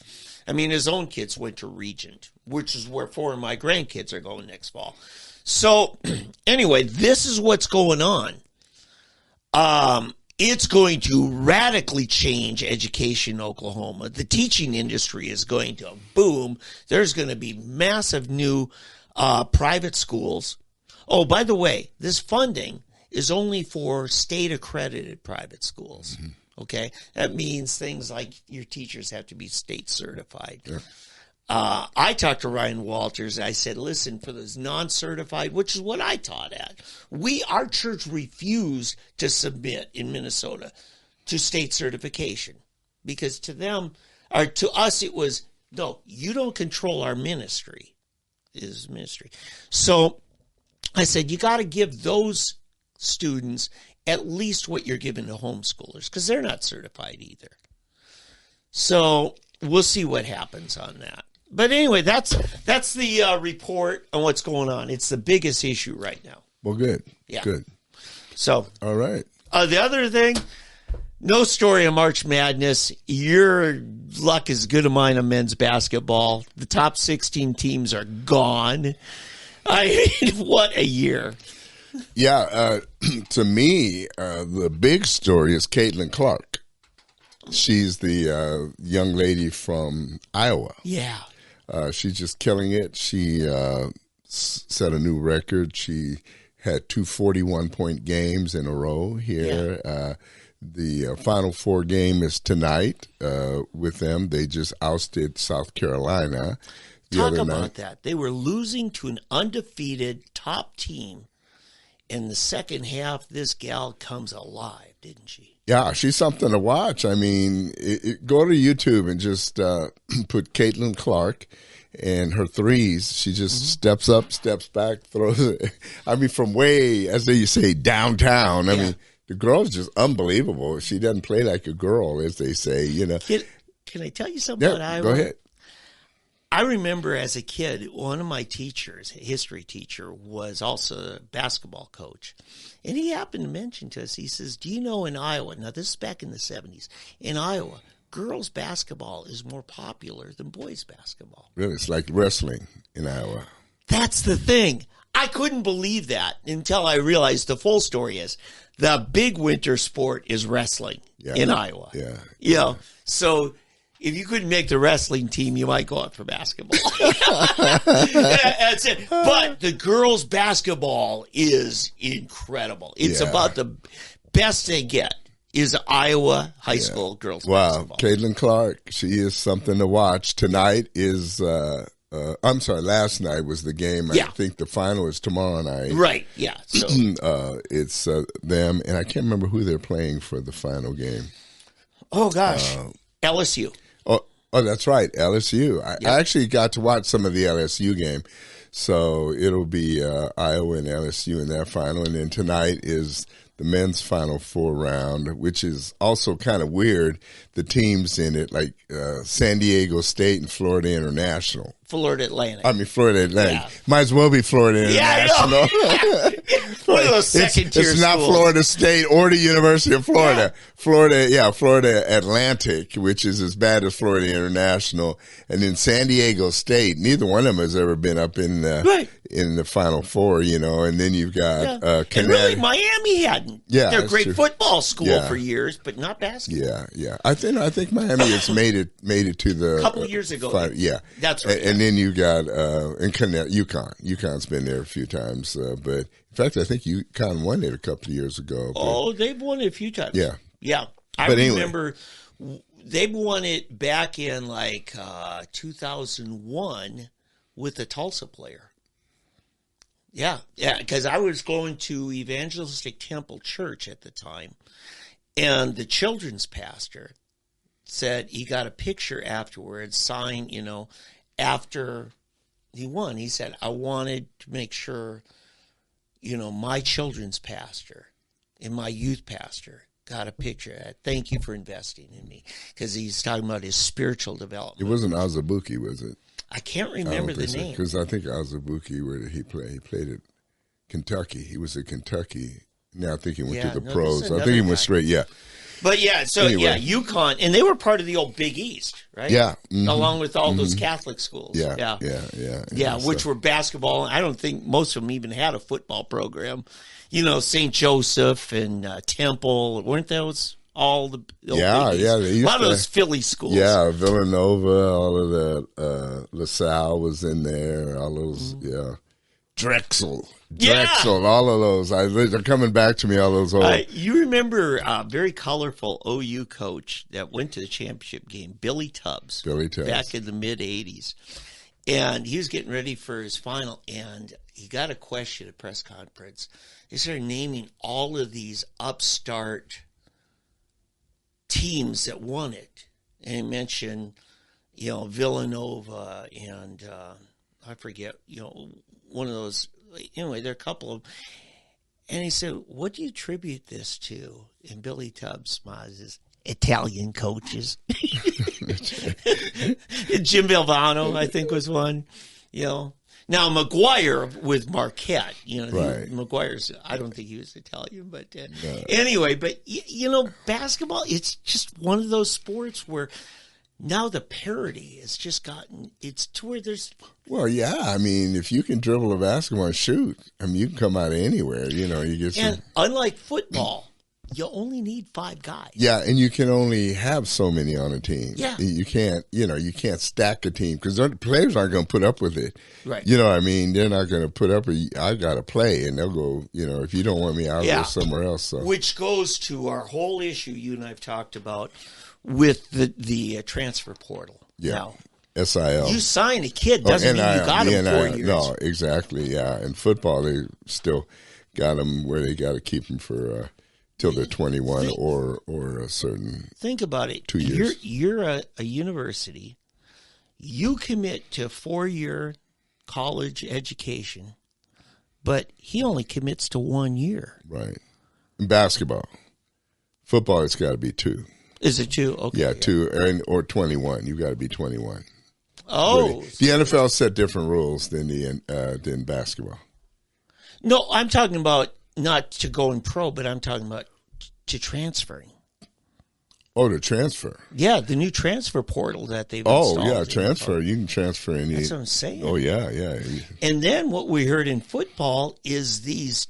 [SPEAKER 2] I mean, his own kids went to Regent, which is where 4 of my grandkids are going next fall. So, anyway, this is what's going on. It's going to radically change education in Oklahoma. The teaching industry is going to boom. There's going to be massive new private schools. Oh, by the way, this funding is only for state-accredited private schools. Mm-hmm. Okay? That means things like your teachers have to be state certified. Yeah. I talked to Ryan Walters. I said, listen, for those non-certified, which is what I taught at, our church refused to submit in Minnesota to state certification because to us, it was, no, you don't control our ministry. It is ministry. So I said, you got to give those students at least what you're giving to homeschoolers because they're not certified either. So we'll see what happens on that. But anyway, that's the report on what's going on. It's the biggest issue right now.
[SPEAKER 1] Well, good.
[SPEAKER 2] Yeah.
[SPEAKER 1] Good.
[SPEAKER 2] So.
[SPEAKER 1] All right.
[SPEAKER 2] The other thing, no story of March Madness. Your luck is good of mine on men's basketball. The top 16 teams are gone. I mean, what a year.
[SPEAKER 1] Yeah. To me, the big story is Caitlin Clark. She's the young lady from Iowa.
[SPEAKER 2] Yeah.
[SPEAKER 1] She's just killing it. She set a new record. She had 2 41-point games in a row here. Yeah. The Final Four game is tonight with them. They just ousted South Carolina the
[SPEAKER 2] Talk
[SPEAKER 1] other
[SPEAKER 2] about
[SPEAKER 1] night.
[SPEAKER 2] that. They were losing to an undefeated top team. In the second half, this gal comes alive, didn't she?
[SPEAKER 1] Yeah, she's something to watch. I mean, go to YouTube and just put Caitlin Clark and her threes. She just steps up, steps back, throws it. I mean, from way, as they say, downtown. I mean, the girl's just unbelievable. She doesn't play like a girl, as they say,
[SPEAKER 2] Can I tell you something about Iowa?
[SPEAKER 1] Go ahead.
[SPEAKER 2] I remember as a kid, one of my teachers, a history teacher, was also a basketball coach. And he happened to mention to us, he says, do you know in Iowa, now this is back in the 70s, in Iowa, girls basketball is more popular than boys basketball.
[SPEAKER 1] Really? It's like wrestling in Iowa.
[SPEAKER 2] That's the thing. I couldn't believe that until I realized the full story is the big winter sport is wrestling in Iowa.
[SPEAKER 1] Yeah.
[SPEAKER 2] So if you couldn't make the wrestling team, you might go out for basketball. That's it. But the girls' basketball is incredible. It's about the best they get is Iowa high school girls basketball.
[SPEAKER 1] Wow. Caitlin Clark, she is something to watch. Tonight is, last night was the game. I think the final is tomorrow night.
[SPEAKER 2] Right, yeah. So
[SPEAKER 1] it's them, and I can't remember who they're playing for the final game.
[SPEAKER 2] Oh, gosh. LSU.
[SPEAKER 1] Oh, that's right, LSU. I actually got to watch some of the LSU game. So it'll be Iowa and LSU in that final. And then tonight is the men's Final Four round, which is also kind of weird. The teams in it, like San Diego State and Florida International.
[SPEAKER 2] Florida Atlantic.
[SPEAKER 1] Florida Atlantic. Yeah. Might as well be Florida International.
[SPEAKER 2] Yeah, one of those second-tier schools.
[SPEAKER 1] It's not Florida State or the University of Florida. Yeah. Florida Atlantic, which is as bad as Florida International. And then San Diego State, neither one of them has ever been up in the Final Four, And then you've got Connecticut.
[SPEAKER 2] And really, Miami hadn't.
[SPEAKER 1] Yeah,
[SPEAKER 2] they're a great football school for years, but not basketball.
[SPEAKER 1] Yeah. I think Miami has made it to the
[SPEAKER 2] a couple of years ago. That's right.
[SPEAKER 1] And then you got UConn. UConn's been there a few times, but in fact, I think think UConn won it a couple of years ago.
[SPEAKER 2] Oh, they've won it a few times.
[SPEAKER 1] Yeah.
[SPEAKER 2] Yeah. I remember they won it back in 2001 with a Tulsa player. Yeah, because I was going to Evangelistic Temple Church at the time, and the children's pastor said he got a picture afterwards, signed, after he won. He said, I wanted to make sure, my children's pastor and my youth pastor got a picture. Thank you for investing in me, because he's talking about his spiritual development.
[SPEAKER 1] It wasn't Azubuike, was it?
[SPEAKER 2] I can't remember the name.
[SPEAKER 1] Because I think Azubuike, where did he play? He played at Kentucky. He was at Kentucky. Now I think he went to the pros. I think he went straight,
[SPEAKER 2] But anyway. UConn, and they were part of the old Big East, right?
[SPEAKER 1] Yeah.
[SPEAKER 2] Along with all those Catholic schools.
[SPEAKER 1] Yeah,
[SPEAKER 2] which were basketball. I don't think most of them even had a football program. St. Joseph and Temple, weren't those all the old Big East? A lot of those Philly schools.
[SPEAKER 1] Yeah, Villanova, all of the LaSalle was in there, all those, Drexel, all of those. They're coming back to me, all those old.
[SPEAKER 2] You remember a very colorful OU coach that went to the championship game, Billy Tubbs. Back in the mid-'80s. And he was getting ready for his final, and he got a question at a press conference. They started naming all of these upstart teams that won it. And he mentioned, Villanova and I forget, one of those. Anyway, there are a couple of. And he said, what do you attribute this to? And Billy Tubbs smiles, says, Italian coaches. Jim Valvano, I think, was one. Now McGuire with Marquette.
[SPEAKER 1] Right.
[SPEAKER 2] McGuire's. I don't think he was Italian, but anyway. But basketball. It's just one of those sports where now the parity has just gotten. It's to where there's.
[SPEAKER 1] Well, yeah. I mean, if you can dribble a basketball and shoot, you can come out of anywhere. You get.
[SPEAKER 2] And unlike football. You only need 5 guys.
[SPEAKER 1] Yeah, and you can only have so many on a team.
[SPEAKER 2] Yeah.
[SPEAKER 1] You can't stack a team because the players aren't going to put up with it.
[SPEAKER 2] Right.
[SPEAKER 1] You know what I mean? They're not going to put up I got to play, and they'll go, if you don't want me, I'll go somewhere else. So.
[SPEAKER 2] Which goes to our whole issue you and I have talked about with the transfer portal.
[SPEAKER 1] Yeah.
[SPEAKER 2] Now,
[SPEAKER 1] SIL.
[SPEAKER 2] you sign a kid doesn't mean you got him 4 years.
[SPEAKER 1] No, exactly, yeah. In football, they still got them where they got to keep them for till they're 21 or a certain.
[SPEAKER 2] Think about it.
[SPEAKER 1] 2 years.
[SPEAKER 2] You're a university. You commit to a 4-year college education, but he only commits to 1 year.
[SPEAKER 1] Right. In basketball, football, it's got to be 2.
[SPEAKER 2] Is it 2? Okay.
[SPEAKER 1] Yeah, 2 or 21. You got to be 21.
[SPEAKER 2] Oh,
[SPEAKER 1] really. The NFL set different rules than basketball.
[SPEAKER 2] No, I'm talking about. Not to going pro, but I'm talking about to transferring.
[SPEAKER 1] Oh, to transfer.
[SPEAKER 2] Yeah, the new transfer portal that they've installed.
[SPEAKER 1] Oh, yeah, transfer. You can transfer any.
[SPEAKER 2] That's what I'm saying.
[SPEAKER 1] Oh, yeah.
[SPEAKER 2] And then what we heard in football is these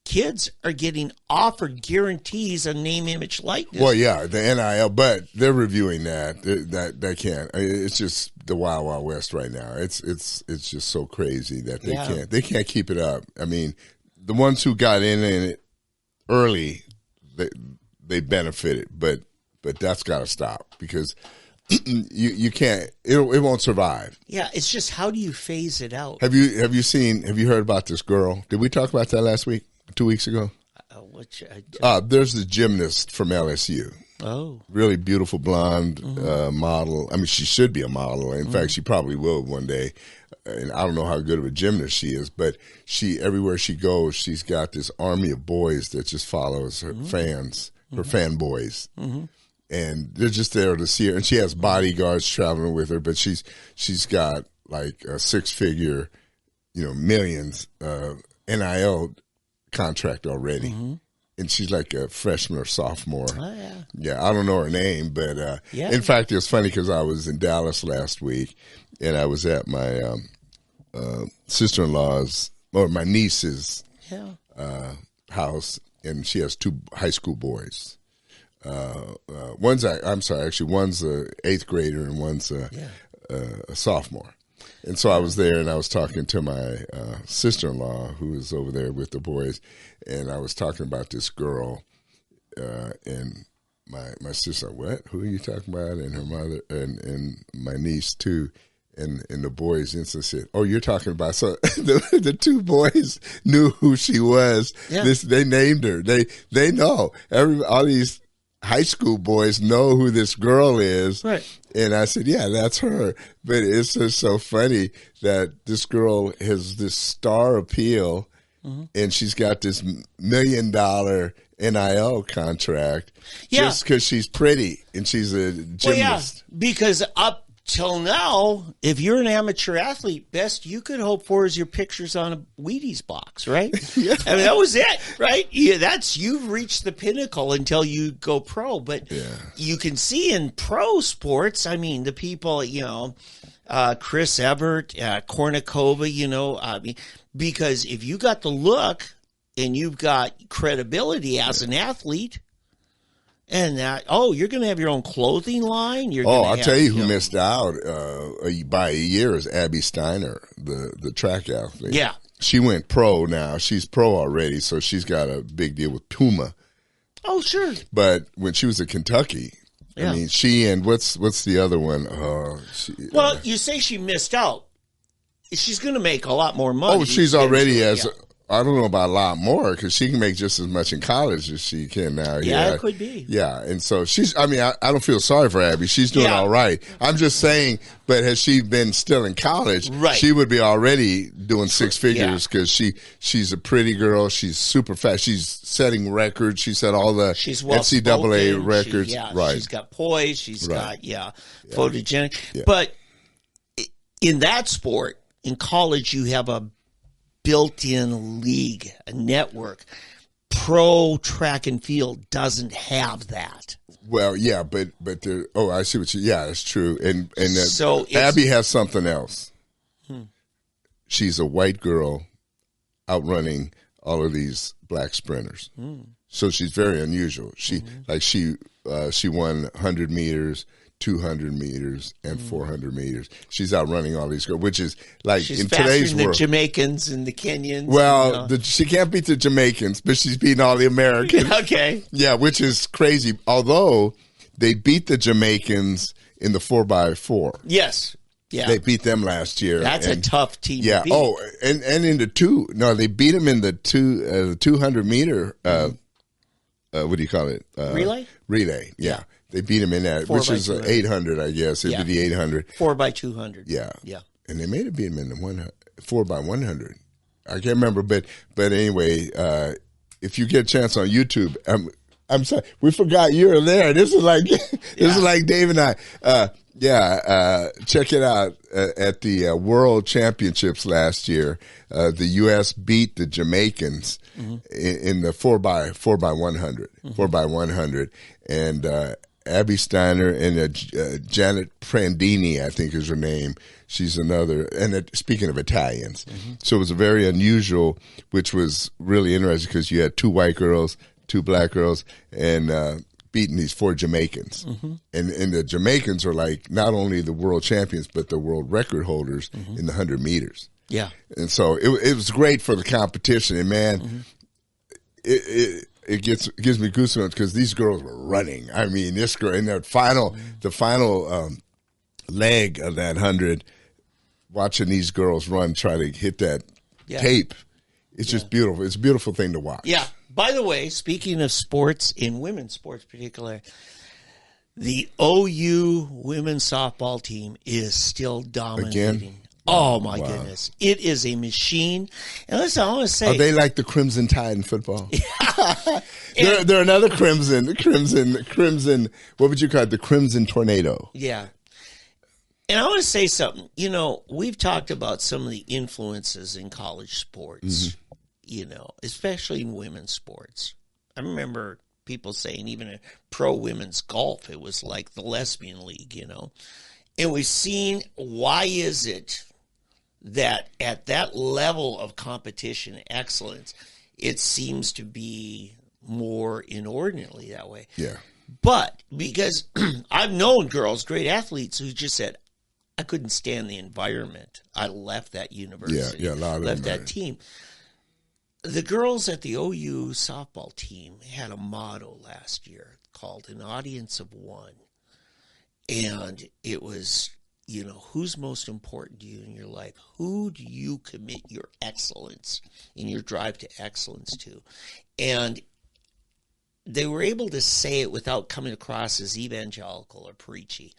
[SPEAKER 2] kids are getting offered guarantees of name, image, likeness.
[SPEAKER 1] Well, yeah, the NIL, but they're reviewing that. That can't. It's just the Wild Wild West right now. It's just so crazy that they can't keep it up. I mean, the ones who got in it early, they benefited, but that's got to stop because you can't. It won't survive.
[SPEAKER 2] Yeah, it's just how do you phase it out?
[SPEAKER 1] Have you heard about this girl? Did we talk about that last week? 2 weeks ago? There's the gymnast from LSU.
[SPEAKER 2] Oh, really
[SPEAKER 1] beautiful blonde model. I mean, she should be a model. In fact, she probably will one day. And I don't know how good of a gymnast she is, but everywhere she goes, she's got this army of boys that just follows her fans, her fanboys. And they're just there to see her. And she has bodyguards traveling with her, but she's got like a 6-figure, millions NIL contract already. And she's like a freshman or sophomore.
[SPEAKER 2] Oh, yeah.
[SPEAKER 1] Yeah, I don't know her name, but in fact, it was funny because I was in Dallas last week, and I was at my sister-in-law's or my niece's house, and she has 2 high school boys. One's an 8th grader, and one's a sophomore. And so I was there, and I was talking to my sister-in-law, who was over there with the boys, and I was talking about this girl, and my sister, what? Who are you talking about? And her mother, and my niece too, and the boys instantly said, "Oh, you're talking about." So the two boys knew who she was.
[SPEAKER 2] Yeah.
[SPEAKER 1] They named her. They know. All these high school boys know who this girl is.
[SPEAKER 2] Right.
[SPEAKER 1] And I said, yeah, that's her. But it's just so funny that this girl has this star appeal, and she's got this $1 million NIL contract just because she's pretty and she's a gymnast.
[SPEAKER 2] Well, yeah, because up till now, if you're an amateur athlete, best you could hope for is your pictures on a Wheaties box, right?
[SPEAKER 1] Yeah.
[SPEAKER 2] I mean, that was it, right? Yeah, you've reached the pinnacle until you go pro. But you can see in pro sports, I mean, the people, Chris Evert, Kornikova, I mean, because if you got the look and you've got credibility as an athlete, and you're going to have your own clothing line.
[SPEAKER 1] I'll tell you who missed out by a year is Abby Steiner, the track athlete.
[SPEAKER 2] Yeah.
[SPEAKER 1] She went pro now. She's pro already, so she's got a big deal with Puma.
[SPEAKER 2] Oh, sure.
[SPEAKER 1] But when she was at Kentucky, I mean, she and what's the other one?
[SPEAKER 2] You say she missed out. She's going to make a lot more money.
[SPEAKER 1] Oh, she's already I don't know about a lot more because she can make just as much in college as she can now.
[SPEAKER 2] Yeah, it could be.
[SPEAKER 1] Yeah, and so I don't feel sorry for Abby. She's doing all right. I'm just saying, but has she been still in college, she would be already doing six figures because she's a pretty girl. She's super fast. She's setting records. She set all the NCAA records.
[SPEAKER 2] She's got poise. She's got, photogenic. Yeah. But in that sport, in college, you have a built-in league, a network. Pro track and field doesn't have that.
[SPEAKER 1] Well, yeah, but I see what that's true. And so Abby has something else. She's a white girl outrunning all of these black sprinters. So she's very unusual. She won 100 meters, 200 meters, and 400 meters. She's outrunning all these girls, which is like
[SPEAKER 2] she's
[SPEAKER 1] in today's world.
[SPEAKER 2] The Jamaicans and the Kenyans.
[SPEAKER 1] Well, she can't beat the Jamaicans, but she's beating all the Americans.
[SPEAKER 2] Okay.
[SPEAKER 1] Yeah, which is crazy. Although they beat the Jamaicans in the 4x4.
[SPEAKER 2] Yes. Yeah.
[SPEAKER 1] They beat them last year.
[SPEAKER 2] That's a tough team
[SPEAKER 1] to
[SPEAKER 2] beat.
[SPEAKER 1] Oh, and in the two. No, they beat them in the 200 meter. What do you call it?
[SPEAKER 2] Relay.
[SPEAKER 1] Relay. Yeah. They beat him in that, which is 800, I guess. It'd be the 800.
[SPEAKER 2] 4x200.
[SPEAKER 1] Yeah. Yeah. And they may have beat him in the 4x100. I can't remember, but anyway, if you get a chance on YouTube, I'm sorry, we forgot you were there. This is like Dave and I. Check it out at the World Championships last year. The U.S. beat the Jamaicans in the 4x100, 4x100, and Abby Steiner and Janet Prandini, I think is her name. She's another. And speaking of Italians, so it was a very unusual, which was really interesting because you had two white girls, two black girls, and beating these four Jamaicans. And the Jamaicans are like not only the world champions, but the world record holders in the 100 meters. Yeah. And so it was great for the competition. And man, it gives me goosebumps because these girls were running. I mean, this girl in the final leg of that 100, watching these girls run, try to hit that tape. It's just beautiful. It's a beautiful thing to watch.
[SPEAKER 2] Yeah. By the way, speaking of sports, in women's sports particular, the OU women's softball team is still dominating. Again? Oh, my goodness. It is a machine. And listen, I want to say...
[SPEAKER 1] Are they like the Crimson Tide in football? They're another Crimson, what would you call it? The Crimson Tornado.
[SPEAKER 2] Yeah. And I want to say something. You know, we've talked about some of the influences in college sports, you know, especially in women's sports. I remember people saying even in pro women's golf, it was like the lesbian league, you know. And we've seen, why is it that at that level of competition excellence, it seems to be more inordinately that way.
[SPEAKER 1] Yeah.
[SPEAKER 2] But because I've known girls, great athletes, who just said, I couldn't stand the environment. I left that university.
[SPEAKER 1] Yeah, a lot of
[SPEAKER 2] left
[SPEAKER 1] them
[SPEAKER 2] that team. The girls at the OU softball team had a motto last year called "An Audience of One," and it was, who's most important to you in your life? Who do you commit your excellence and your drive to excellence to? And they were able to say it without coming across as evangelical or preachy.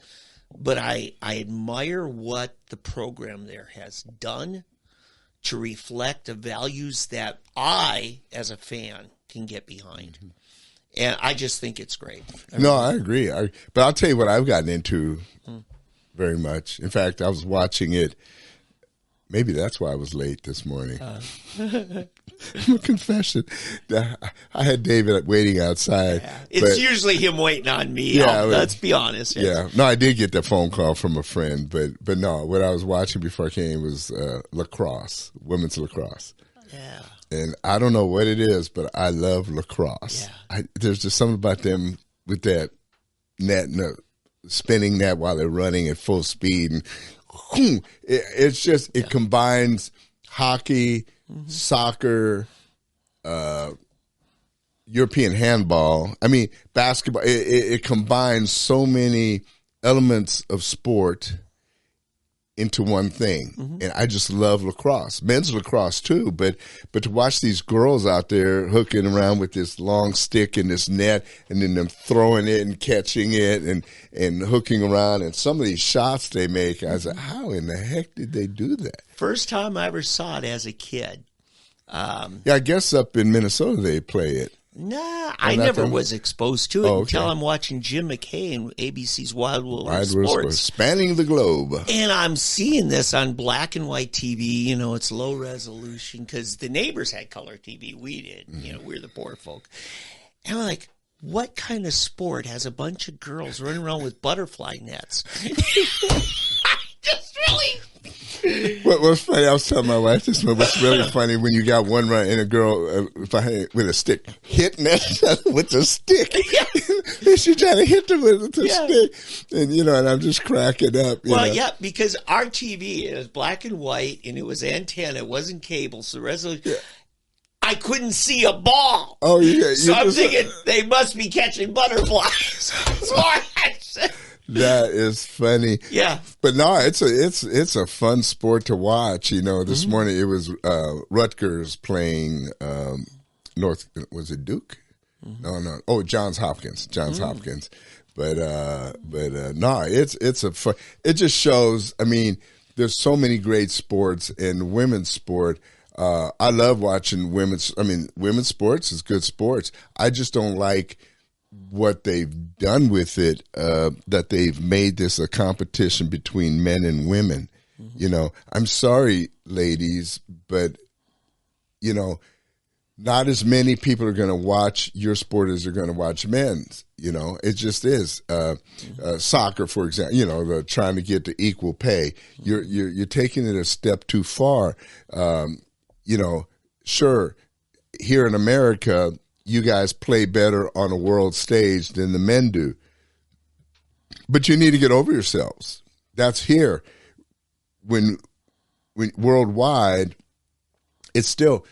[SPEAKER 2] But I admire what the program there has done to reflect the values that I, as a fan, can get behind. Mm-hmm. And I just think it's great.
[SPEAKER 1] I agree. But I'll tell you what I've gotten into very much. In fact, I was watching it. Maybe that's why I was late this morning. A confession. I had David waiting outside.
[SPEAKER 2] Yeah. It's usually him waiting on me. Yeah, let's be honest.
[SPEAKER 1] Yeah. No, I did get the phone call from a friend, but no, what I was watching before I came was lacrosse, women's lacrosse.
[SPEAKER 2] Yeah.
[SPEAKER 1] And I don't know what it is, but I love lacrosse.
[SPEAKER 2] Yeah.
[SPEAKER 1] There's just something about them with that net and spinning that while they're running at full speed. And it's just, it combines hockey, soccer, European handball. I mean, basketball. It combines so many elements of sport into one thing. And I just love lacrosse. Men's lacrosse too, but to watch these girls out there hooking around with this long stick and this net, and then them throwing it and catching it and hooking around, and some of these shots they make, I was like, how in the heck did they do that?
[SPEAKER 2] First time I ever saw it as a kid.
[SPEAKER 1] I guess up in Minnesota they play it.
[SPEAKER 2] Nah, I never was exposed to it until I'm watching Jim McKay and ABC's Wild World Sports.
[SPEAKER 1] Spanning the globe.
[SPEAKER 2] And I'm seeing this on black and white TV. It's low resolution because the neighbors had color TV. We did. We're the poor folk. And I'm like, what kind of sport has a bunch of girls running around with butterfly nets? I just really...
[SPEAKER 1] What's funny, I was telling my wife this one, what's really funny when you got one run and a girl with a stick hitting it with the stick. And she's trying to hit them with the stick. And, and I'm just cracking up.
[SPEAKER 2] Because our TV is black and white and it was antenna. It wasn't cable. So the resolution. Yeah. I couldn't see a ball.
[SPEAKER 1] Oh, yeah.
[SPEAKER 2] So I'm thinking they must be catching butterflies. So I said,
[SPEAKER 1] that is funny.
[SPEAKER 2] Yeah.
[SPEAKER 1] But no, it's a fun sport to watch. This morning it was Rutgers playing was it Duke? No. Oh, Johns Hopkins. Hopkins. But no, it's a fun. It just shows, I mean, there's so many great sports, and women's sport. I love watching women's sports is good sports. I just don't like what they've done with it, that they've made this a competition between men and women. I'm sorry, ladies, but, not as many people are going to watch your sport as they're going to watch men's. It just is. Soccer, for example, trying to get to equal pay. You're taking it a step too far. Sure, here in America, you guys play better on a world stage than the men do. But you need to get over yourselves. That's here. When worldwide, it's still,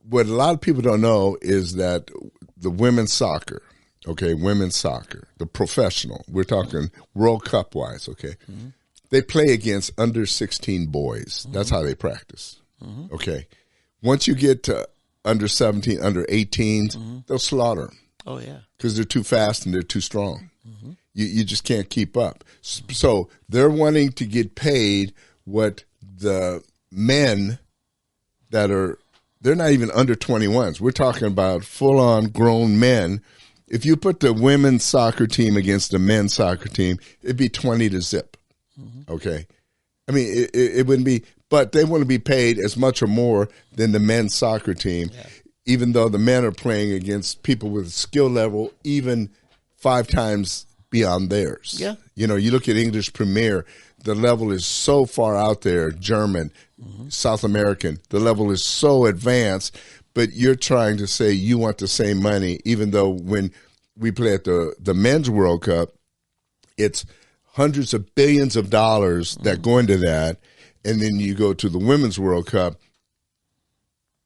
[SPEAKER 1] what a lot of people don't know is that the women's soccer, the professional, we're talking World Cup wise, they play against under 16 boys. That's how they practice. Okay. Once you get to under 17, under 18s, they'll slaughter them.
[SPEAKER 2] Oh, yeah.
[SPEAKER 1] Because they're too fast and they're too strong. You just can't keep up. So they're wanting to get paid what the men that are, they're not even under 21s. We're talking about full-on grown men. If you put the women's soccer team against the men's soccer team, it'd be 20-0. Okay? I mean, it wouldn't be, but they want to be paid as much or more than the men's soccer team, even though the men are playing against people with skill level even 5 times beyond theirs.
[SPEAKER 2] Yeah.
[SPEAKER 1] You look at English Premier, the level is so far out there, German, South American, the level is so advanced, but you're trying to say you want the same money, even though when we play at the men's World Cup, it's hundreds of billions of dollars that go into that, and then you go to the Women's World Cup.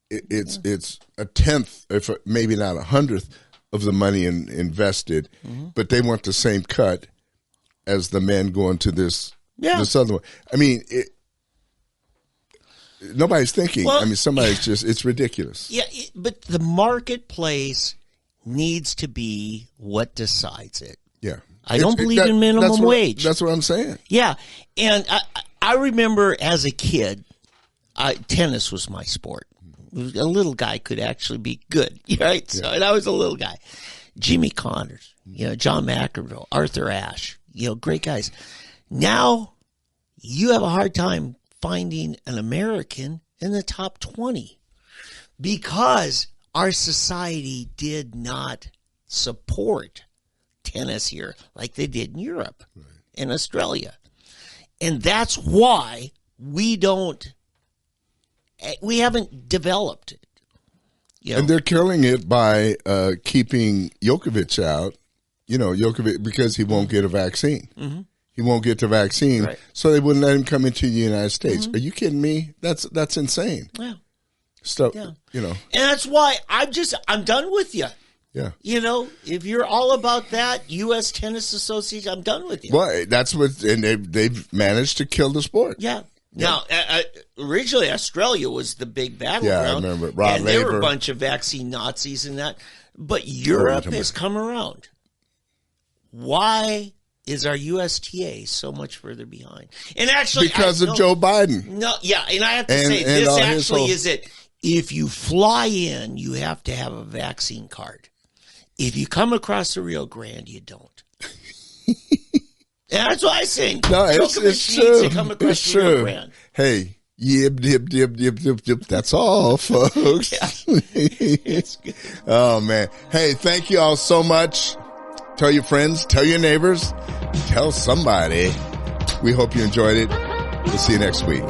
[SPEAKER 1] It's a tenth, if maybe not 100th, of the money invested, but they want the same cut as the men going to this other one. I mean, nobody's thinking.
[SPEAKER 2] Well,
[SPEAKER 1] I mean, somebody's just, it's ridiculous.
[SPEAKER 2] Yeah, but the marketplace needs to be what decides it.
[SPEAKER 1] Yeah.
[SPEAKER 2] I don't believe in minimum wage.
[SPEAKER 1] That's what I'm saying.
[SPEAKER 2] Yeah. And I remember as a kid, tennis was my sport. A little guy could actually be good, right? So, and I was a little guy. Jimmy Connors, John McEnroe, Arthur Ashe, great guys. Now you have a hard time finding an American in the top 20 because our society did not support tennis here like they did in Europe and Australia. And that's why we haven't developed it.
[SPEAKER 1] And they're killing it by keeping Djokovic out, Djokovic, because he won't get a vaccine. Mm-hmm. He won't get the vaccine, so they wouldn't let him come into the United States. Are you kidding me? That's insane.
[SPEAKER 2] Yeah.
[SPEAKER 1] Stuff,
[SPEAKER 2] And that's why I'm done with you.
[SPEAKER 1] Yeah.
[SPEAKER 2] If you're all about that, U.S. Tennis Association, I'm done with you.
[SPEAKER 1] Well, that's what, and they've managed to kill the sport.
[SPEAKER 2] Yeah. Now, originally Australia was the big battleground.
[SPEAKER 1] Yeah, I remember. Rod
[SPEAKER 2] Laver. There were a bunch of vaccine Nazis and that. But Europe has come around. Why is our USTA so much further behind? And actually,
[SPEAKER 1] because of Joe Biden.
[SPEAKER 2] No, yeah, and I have to say, this actually is it. If you fly in, you have to have a vaccine card. If you come across the Rio Grande, you don't. That's what I say.
[SPEAKER 1] No, it's true. It's true.
[SPEAKER 2] Brand.
[SPEAKER 1] Hey, yip. That's all, folks.
[SPEAKER 2] It's good.
[SPEAKER 1] Oh, man. Hey, thank you all so much. Tell your friends, tell your neighbors, tell somebody. We hope you enjoyed it. We'll see you next week.